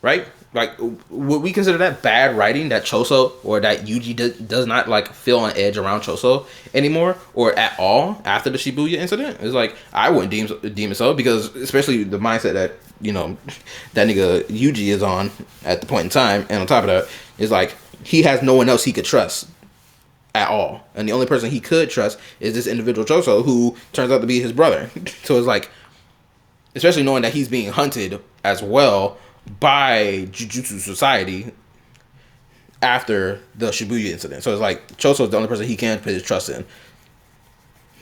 Right? Like, would we consider that bad writing, that Choso or that Yuji does not, like, feel on edge around Choso anymore or at all after the Shibuya incident? It's like, I wouldn't deem it so, because especially the mindset that, you know, that nigga Yuji is on at the point in time, and on top of that, it's like, he has no one else he could trust at all. And the only person he could trust is this individual Choso, who turns out to be his brother. So it's like, especially knowing that he's being hunted as well by Jujutsu Society after the Shibuya incident. So it's like, Choso is the only person he can put his trust in.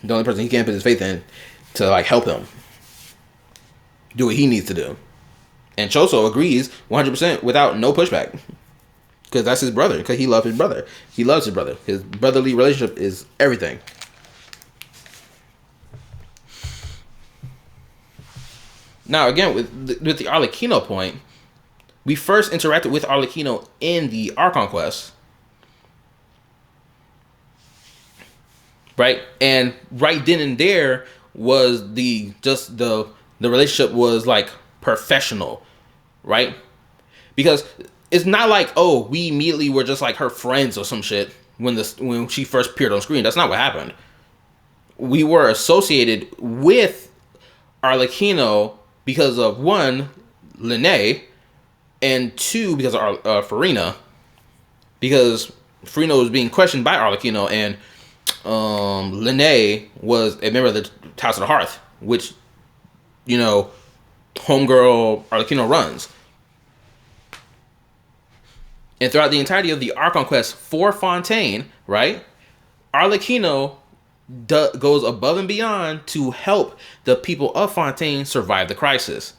The only person he can put his faith in to, like, help him do what he needs to do. And Choso agrees 100% without no pushback. Because that's his brother. Because he loves his brother. He loves his brother. His brotherly relationship is everything. Now, again, with the Arlecchino point, we first interacted with Arlecchino in the Archon quest. right? And right then and there was the relationship was like professional, right? Because it's not like, oh, we immediately were just like her friends or some shit when she first appeared on screen. That's not what happened. We were associated with Arlecchino because of one, Linne, and two, because of Farina, because Farina was being questioned by Arlecchino, and Linne was a member of the House of the Hearth, which, you know, homegirl Arlecchino runs. And throughout the entirety of the Archon quest for Fontaine, right, Arlecchino goes above and beyond to help the people of Fontaine survive the crisis.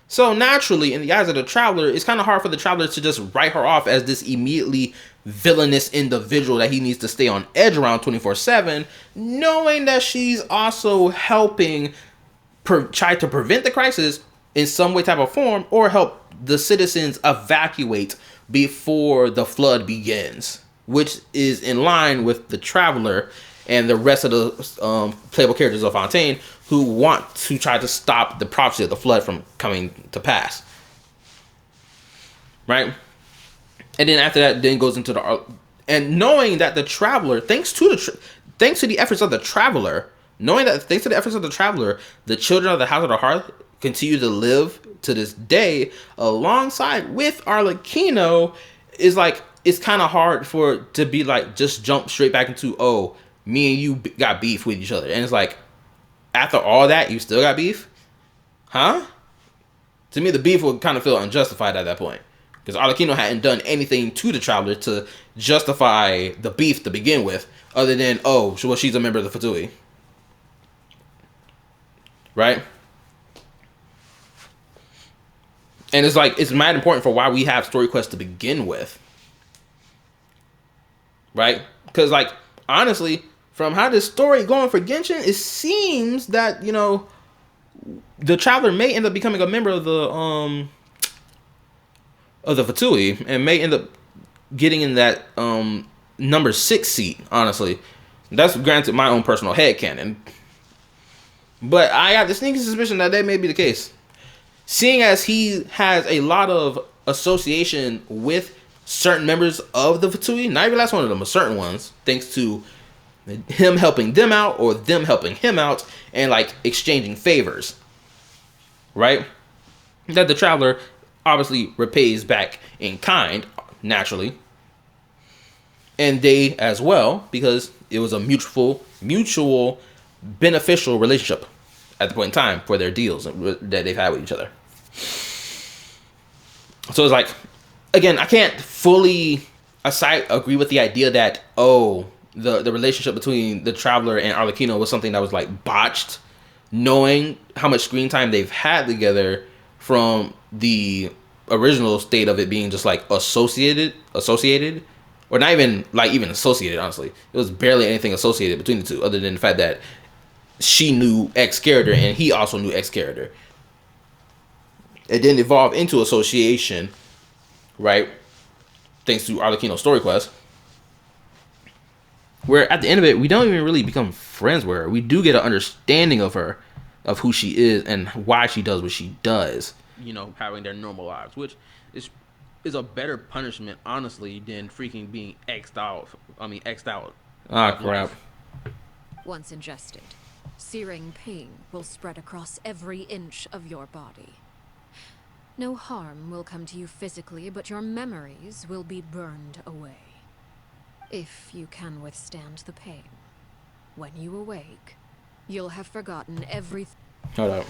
So naturally, in the eyes of the Traveler, it's kind of hard for the Traveler to just write her off as this immediately villainous individual that he needs to stay on edge around 24/7, knowing that she's also helping try to prevent the crisis in some way, type, or form, or help the citizens evacuate before the flood begins, which is in line with the Traveler and the rest of the playable characters of Fontaine, who want to try to stop the prophecy of the flood from coming to pass, right? And then after that, then goes into and knowing that the Traveler, thanks to the efforts of the Traveler, the children of the House of the Hearth continue to live to this day alongside with Arlecchino. Is like, it's kind of hard to be like, just jump straight back into, oh, me and you got beef with each other. And it's like, after all that, you still got beef? Huh? To me, the beef would kind of feel unjustified at that point. Because Arlecchino hadn't done anything to the Traveler to justify the beef to begin with, other than, oh, well, she's a member of the Fatui. Right? And it's like, it's mad important for why we have story quests to begin with. Right? Because, like, honestly, from how this story going for Genshin, it seems that, you know, the Traveler may end up becoming a member of the Fatui, and may end up getting in that number 6 seat, honestly. That's granted my own personal headcanon. But I have the sneaky suspicion that may be the case. Seeing as he has a lot of association with certain members of the Fatui, not every last one of them, but certain ones, thanks to him helping them out or them helping him out, and like exchanging favors, right? That the Traveler obviously repays back in kind, naturally, and they as well, because it was a mutual beneficial relationship at the point in time for their deals that they've had with each other. So it's like, again, I can't fully agree with the idea that, oh, the relationship between the Traveler and Arlecchino was something that was like botched, knowing how much screen time they've had together from the original state of it being just like associated, or not even like even associated. Honestly, it was barely anything associated between the two, other than the fact that she knew X character and he also knew X character. It didn't evolve into association, right? Thanks to Arlecchino's story quest. Where at the end of it, we don't even really become friends with her. We do get an understanding of her, of who she is and why she does what she does. You know, having their normal lives, which is a better punishment, honestly, than freaking being X'd out. Ah, crap. Once ingested, searing pain will spread across every inch of your body. No harm will come to you physically, but your memories will be burned away. If you can withstand the pain, when you awake, you'll have forgotten everything. Hold up.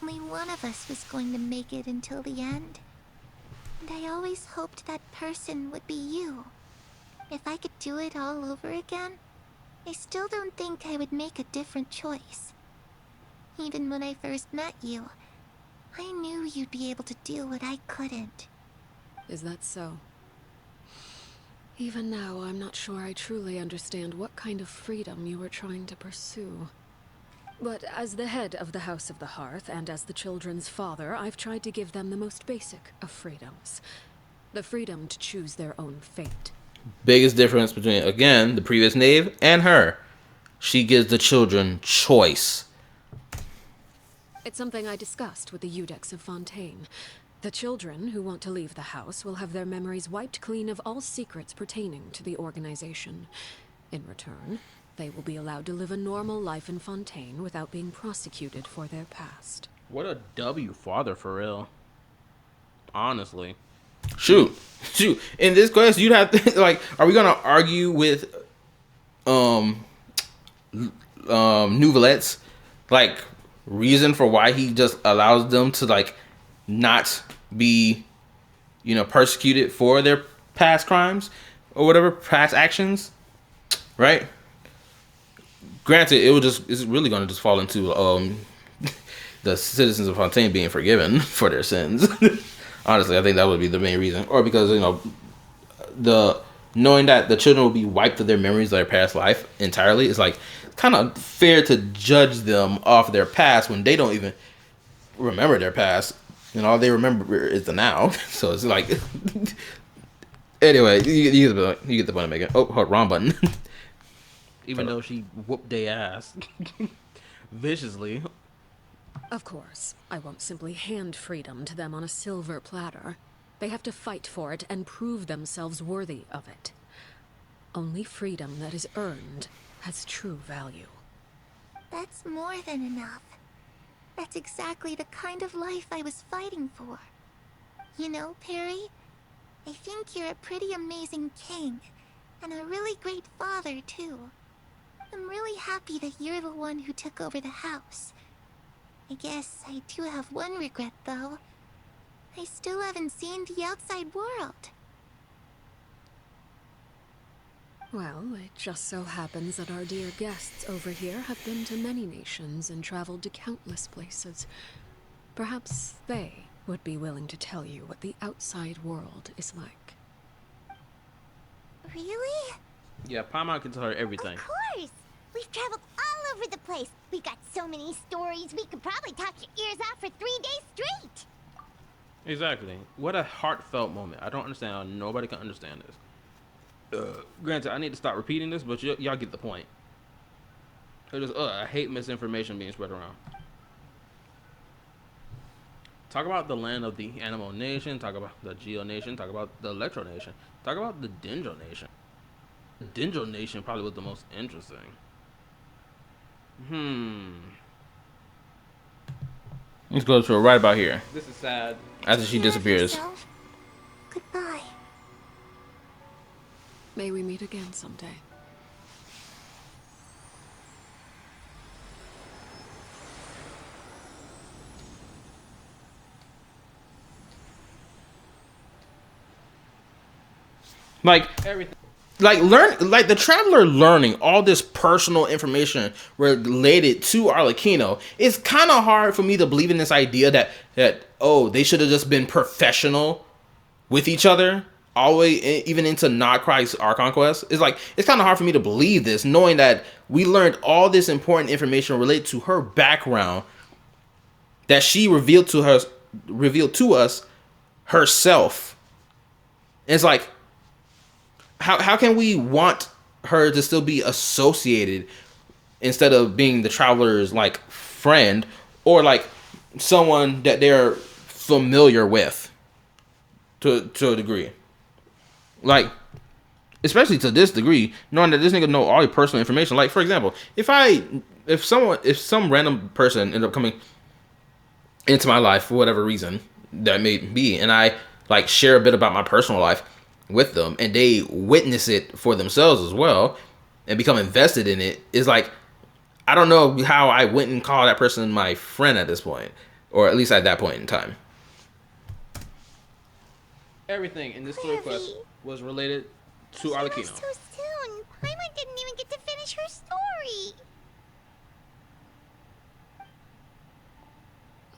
Only one of us was going to make it until the end. And I always hoped that person would be you. If I could do it all over again, I still don't think I would make a different choice. Even when I first met you, I knew you'd be able to do what I couldn't. Is that so? Even now, I'm not sure I truly understand what kind of freedom you were trying to pursue. But as the head of the House of the Hearth, and as the children's father, I've tried to give them the most basic of freedoms. The freedom to choose their own fate. Biggest difference between, again, the previous knave and her. She gives the children choice. It's something I discussed with the Eudex of Fontaine. The children who want to leave the house will have their memories wiped clean of all secrets pertaining to the organization. In return, they will be allowed to live a normal life in Fontaine without being prosecuted for their past. What a W father for real. Honestly. Shoot. In this quest, you'd have to, like, are we gonna argue with Nouvelette's like reason for why he just allows them to like not be, you know, persecuted for their past crimes or whatever, past actions, right? Granted, it's really gonna just fall into the citizens of Fontaine being forgiven for their sins. Honestly, I think that would be the main reason, or because, you know, the knowing that the children will be wiped of their memories of their past life entirely is like kind of fair to judge them off their past when they don't even remember their past, and all they remember is the now. So it's like, anyway, you get the point I'm making. Oh, wrong button. Even though she whooped their ass viciously. Of course, I won't simply hand freedom to them on a silver platter. They have to fight for it and prove themselves worthy of it. Only freedom that is earned has true value. That's more than enough. That's exactly the kind of life I was fighting for. You know, Perry, I think you're a pretty amazing king, and a really great father, too. I'm really happy that you're the one who took over the house. I guess I do have one regret, though. I still haven't seen the outside world. Well, it just so happens that our dear guests over here have been to many nations and traveled to countless places. Perhaps they would be willing to tell you what the outside world is like. Really? Yeah, Paimon can tell her everything. Of course! We've traveled all over the place. We've got so many stories, we could probably talk your ears off for 3 days straight. Exactly. What a heartfelt moment. I don't understand how nobody can understand this. Granted, I need to stop repeating this, but y'all get the point. I hate misinformation being spread around. Talk about the land of the Animal Nation. Talk about the Geo Nation. Talk about the Electro Nation. Talk about the Dendro Nation. The Dendro Nation probably was the most interesting. Let's go to her right about here. This is sad. After she disappears. Goodbye. May we meet again someday. Like Everything. Like the traveler learning all this personal information related to Arlecchino. It's kind of hard for me to believe in this idea that oh, they should have just been professional with each other all the way even into Nodcry's Archon quest. It's like, it's kind of hard for me to believe this, knowing that we learned all this important information related to her background that she revealed to us herself. And it's like, how can we want her to still be associated instead of being the traveler's like friend or like someone that they're familiar with to a degree? Like, especially to this degree, knowing that this nigga know all your personal information. Like, for example, if some random person ended up coming into my life for whatever reason that may be, and I like share a bit about my personal life with them, and they witness it for themselves as well and become invested in it, is like, I don't know how I wouldn't call that person my friend at this point, or at least at that point in time. Everything in this story quest was related to Arlecchino. So soon. Paimon didn't even get to finish her story.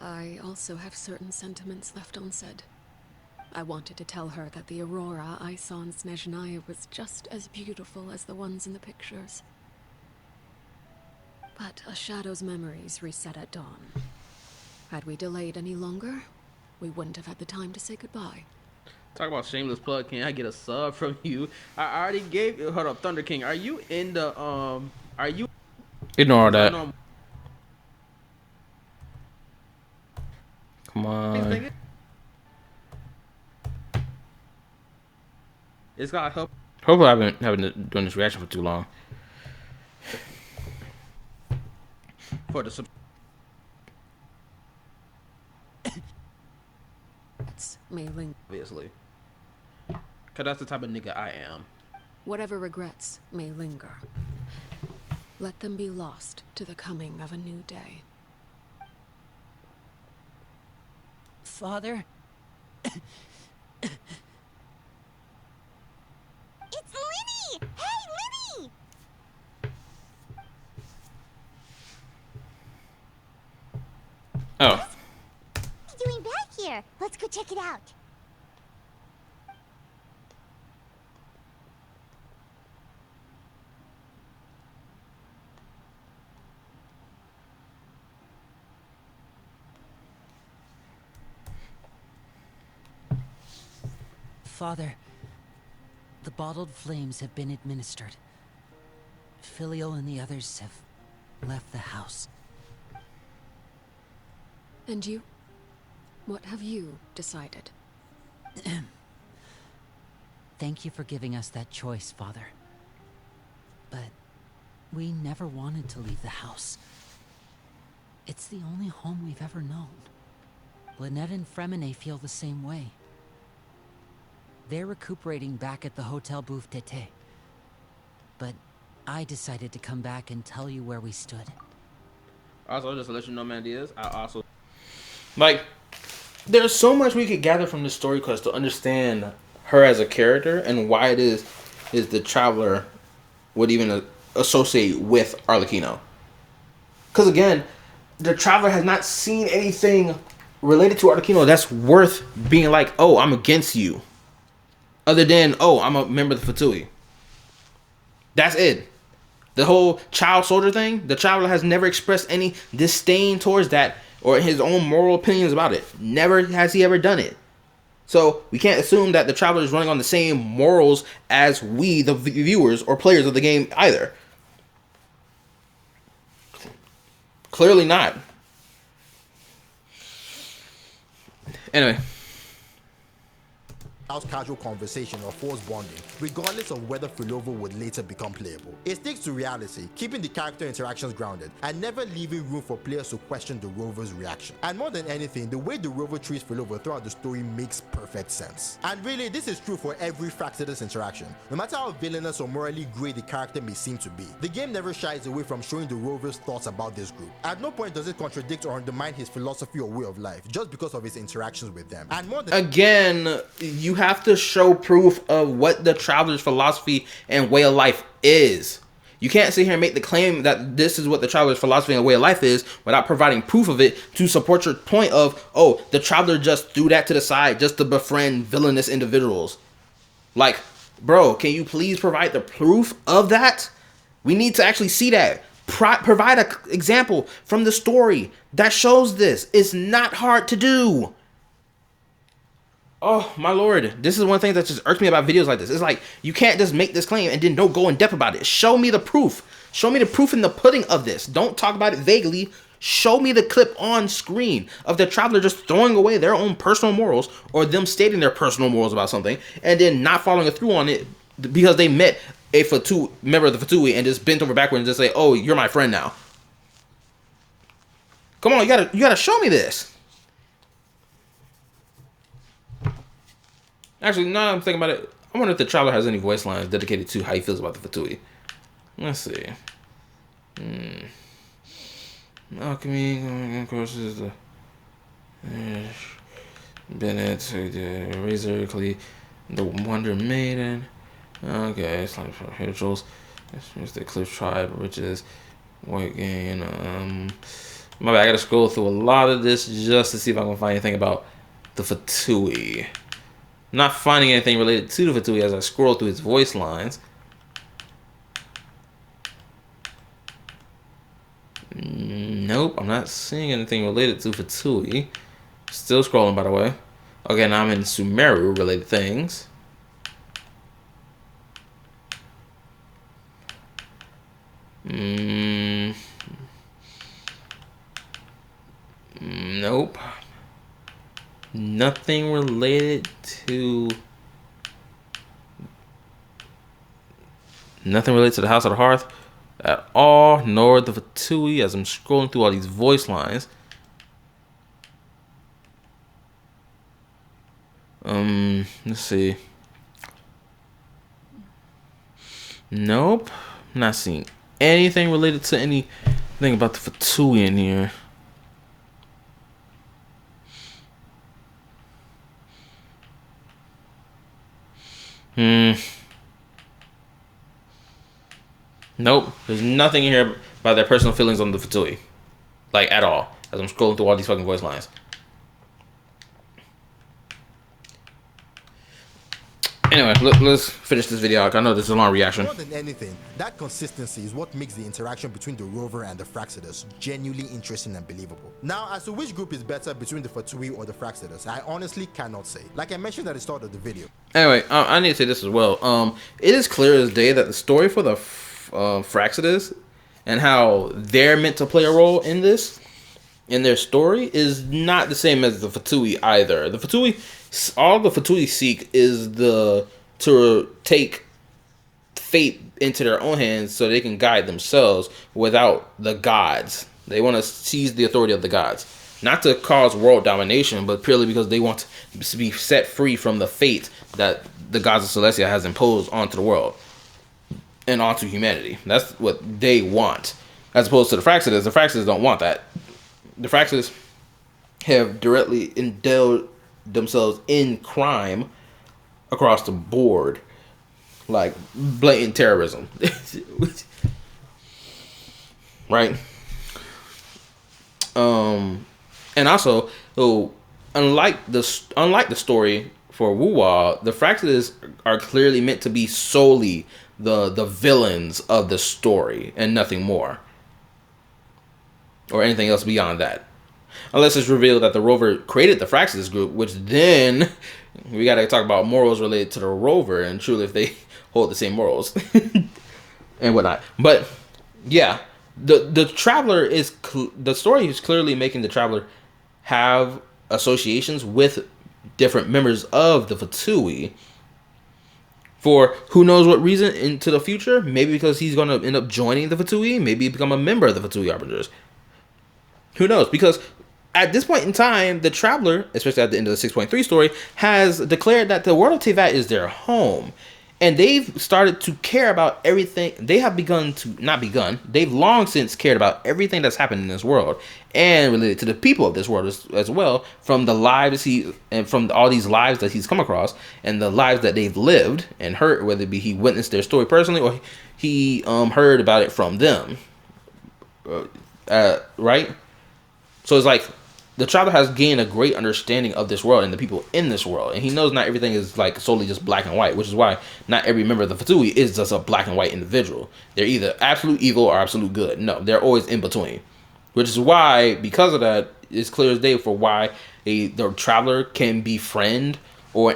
I also have certain sentiments left unsaid. I wanted to tell her that the aurora I saw in Snezhnaya was just as beautiful as the ones in the pictures. But a shadow's memories reset at dawn. Had we delayed any longer, we wouldn't have had the time to say goodbye. Talk about shameless plug. Can I get a sub from you? I already gave. Hold up, Thunder King. Are you in the Are you? Ignore Cause I that. know Come on. it's got help Hopefully, I haven't doing this reaction for too long. for the may linger. obviously. Cause that's the type of nigga I am. Whatever regrets may linger, let them be lost to the coming of a new day. Father? It's Linny! Hey, Linny! Oh. What are you doing back here? Let's go check it out. Father, the bottled flames have been administered. Filial and the others have left the house. And you? What have you decided? Thank you for giving us that choice, Father. But we never wanted to leave the house. It's the only home we've ever known. Lynette and Fremine feel the same way. They're recuperating back at the Hotel Bouffe d'été. But I decided to come back and tell you where we stood. Also, just to let you know, man, Diaz, I also Like, there's so much we could gather from this story quest to understand her as a character and why it is the Traveler would even associate with Arlecchino. Because again, the Traveler has not seen anything related to Arlecchino that's worth being like, oh, I'm against you. Other than, oh, I'm a member of the Fatui. That's it. The whole child soldier thing, the Traveler has never expressed any disdain towards that or his own moral opinions about it. Never has he ever done it. So we can't assume that the Traveler is running on the same morals as we, the viewers or players of the game, either. Clearly not. Anyway. Casual conversation or forced bonding, regardless of whether Filova would later become playable. It sticks to reality, keeping the character interactions grounded, and never leaving room for players to question the Rover's reaction. And more than anything, the way the Rover treats Filova throughout the story makes perfect sense. And really, this is true for every fact of this interaction. No matter how villainous or morally grey the character may seem to be, the game never shies away from showing the Rover's thoughts about this group. At no point does it contradict or undermine his philosophy or way of life, just because of his interactions with them. And more than Again, you have to show proof of what the Traveler's philosophy and way of life is. You can't sit here and make the claim that this is what the Traveler's philosophy and way of life is without providing proof of it to support your point of, oh, the Traveler just threw that to the side just to befriend villainous individuals. Like, bro, can you please provide the proof of that? We need to actually see that. Provide an example from the story that shows this. It's not hard to do. Oh, my lord. This is one thing that just irks me about videos like this. It's like, you can't just make this claim and then don't go in depth about it. Show me the proof. Show me the proof in the pudding of this. Don't talk about it vaguely. Show me the clip on screen of the Traveler just throwing away their own personal morals or them stating their personal morals about something and then not following through on it because they met a member of the Fatui and just bent over backwards and just say, oh, you're my friend now. Come on, you gotta show me this. Actually, now I'm thinking about it, I wonder if the Traveler has any voice lines dedicated to how he feels about the Fatui. Let's see. Alchemy courses the Bennett, the Razor, the Wonder Maiden. Okay, it's like rituals. It's the Cliff Tribe, which is White Gain. My bad, I gotta scroll through a lot of this just to see if I can find anything about the Fatui. Not finding anything related to the Fatui as I scroll through his voice lines. Nope, I'm not seeing anything related to Fatui. Still scrolling, by the way. Okay, now I'm in Sumeru related things. Nope. Nothing related to... Nothing related to the House of the Hearth at all, nor the Fatui, as I'm scrolling through all these voice lines. Let's see. Nope. Not seeing anything related to anything about the Fatui in here. Nope. There's nothing in here about their personal feelings on the Fatui. Like, at all. As I'm scrolling through all these fucking voice lines. Anyway, let's finish this video. I know this is a long reaction. More than anything, that consistency is what makes the interaction between the rover and the Fraxidus genuinely interesting and believable. Now, as to which group is better between the Fatui or the Fraxidus, I honestly cannot say. Like I mentioned at the start of the video. Anyway, I need to say this as well. It is clear as day that the story for the Fraxidus and how they're meant to play a role in this, in their story, is not the same as the Fatui either. The Fatui, all the Fatui seek is to take fate into their own hands so they can guide themselves without the gods. They want to seize the authority of the gods. Not to cause world domination, but purely because they want to be set free from the fate that the gods of Celestia has imposed onto the world and onto humanity. That's what they want. As opposed to the Fraxidus. The Fraxidus don't want that. The Fraxidus have directly indulged themselves in crime across the board. Like blatant terrorism. Right? And also, so unlike the story for Wuwa, the Fraxidus are clearly meant to be solely the villains of the story and nothing more, or anything else beyond that, unless it's revealed that the rover created the Fraxidus group, which then we got to talk about morals related to the rover and truly if they hold the same morals and whatnot. But yeah, the Traveler is the story is clearly making the Traveler have associations with different members of the Fatui for who knows what reason into the future. Maybe because he's going to end up joining the Fatui, maybe become a member of the Fatui Arbingers. Who knows? Because at this point in time, the Traveler, especially at the end of the 6.3 story, has declared that the world of Teyvat is their home. And they've started to care about everything. They have they've long since cared about everything that's happened in this world and related to the people of this world as well, from the lives and from all these lives that he's come across and the lives that they've lived and heard, whether it be he witnessed their story personally or he heard about it from them. Right? So it's like the Traveler has gained a great understanding of this world and the people in this world. And he knows not everything is like solely just black and white, which is why not every member of the Fatui is just a black and white individual. They're either absolute evil or absolute good. No, they're always in between. Which is why, because of that, it's clear as day for why the Traveler can befriend or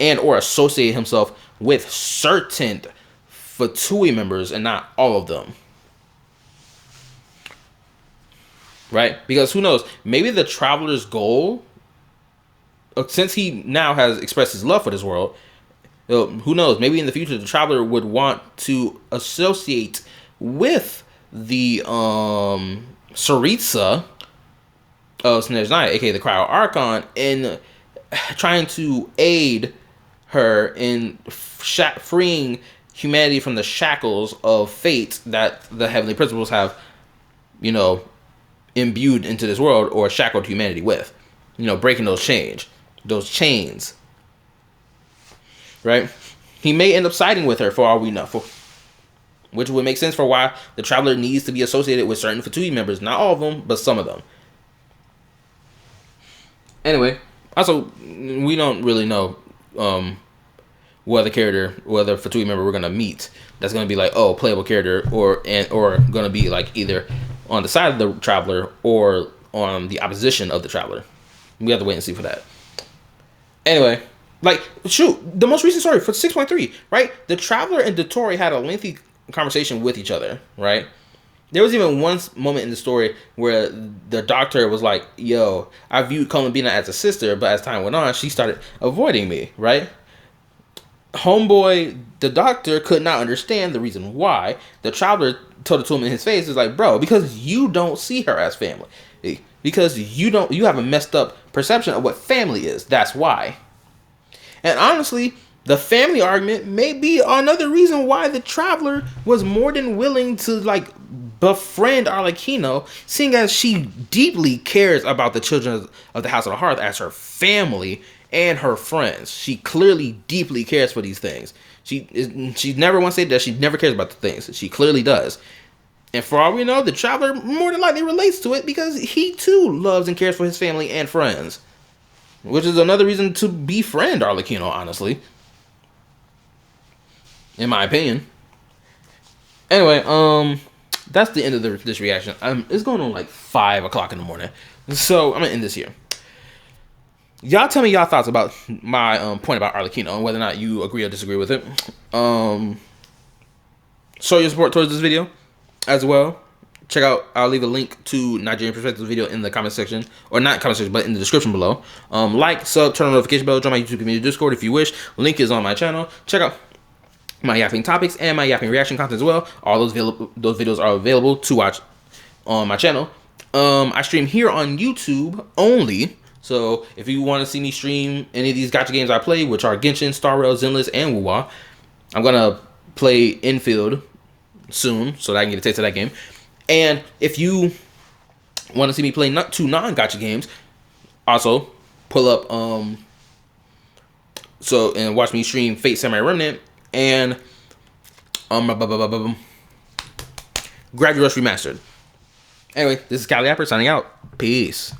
associate himself with certain Fatui members and not all of them. Right? Because who knows? Maybe the Traveler's goal, since he now has expressed his love for this world, who knows? Maybe in the future the Traveler would want to associate with the Saritsa of Snezhnaya, aka the Cryo Archon, in trying to aid her in freeing humanity from the shackles of fate that the Heavenly Principles have, imbued into this world or shackled humanity with, breaking those chains, right? He may end up siding with her for all we know, which would make sense for why the Traveler needs to be associated with certain Fatui members, not all of them, but some of them. Anyway, also, we don't really know what other Fatui member we're gonna meet that's gonna be like, oh, playable character, or gonna be like either on the side of the Traveler or on the opposition of the Traveler. We have to wait and see for that. Anyway, like, shoot, the most recent story for 6.3, right? The Traveler and Dottore had a lengthy conversation with each other, right? There was even one moment in the story where the doctor was like, yo, I viewed Columbina as a sister, but as time went on, she started avoiding me, right? Homeboy, the doctor, could not understand the reason why. The Traveler told it to him in his face, is like, bro, because you don't see her as family. Because you have a messed up perception of what family is. That's why. And honestly, the family argument may be another reason why the Traveler was more than willing to, like, befriend Arlecchino, seeing as she deeply cares about the children of the House of the Hearth as her family and her friends. She clearly deeply cares for these things. She never once said that she never cares about the things. She clearly does. And for all we know, the Traveler more than likely relates to it because he too loves and cares for his family and friends. Which is another reason to befriend Arlecchino, honestly. In my opinion. Anyway, that's the end of this reaction. It's going on like 5 o'clock in the morning. So, I'm going to end this here. Y'all tell me y'all thoughts about my point about Arlecchino and whether or not you agree or disagree with it. Show your support towards this video as well. Check out, I'll leave a link to Nigerian Perspectives video in the comment section. Or not comment section, but in the description below. Like, sub, turn on the notification bell, join my YouTube community Discord if you wish. Link is on my channel. Check out my yapping topics and my yapping reaction content as well. All those videos are available to watch on my channel. I stream here on YouTube only. So if you want to see me stream any of these gacha games I play, which are Genshin, Star Rail, Zenless, and Wuwa, I'm gonna play Infield soon so that I can get a taste of that game. And if you want to see me play 2 non-gacha games, also pull up and watch me stream Fate Samurai Remnant and Gravity Rush Remastered. Anyway, this is KallaTheYapper signing out. Peace.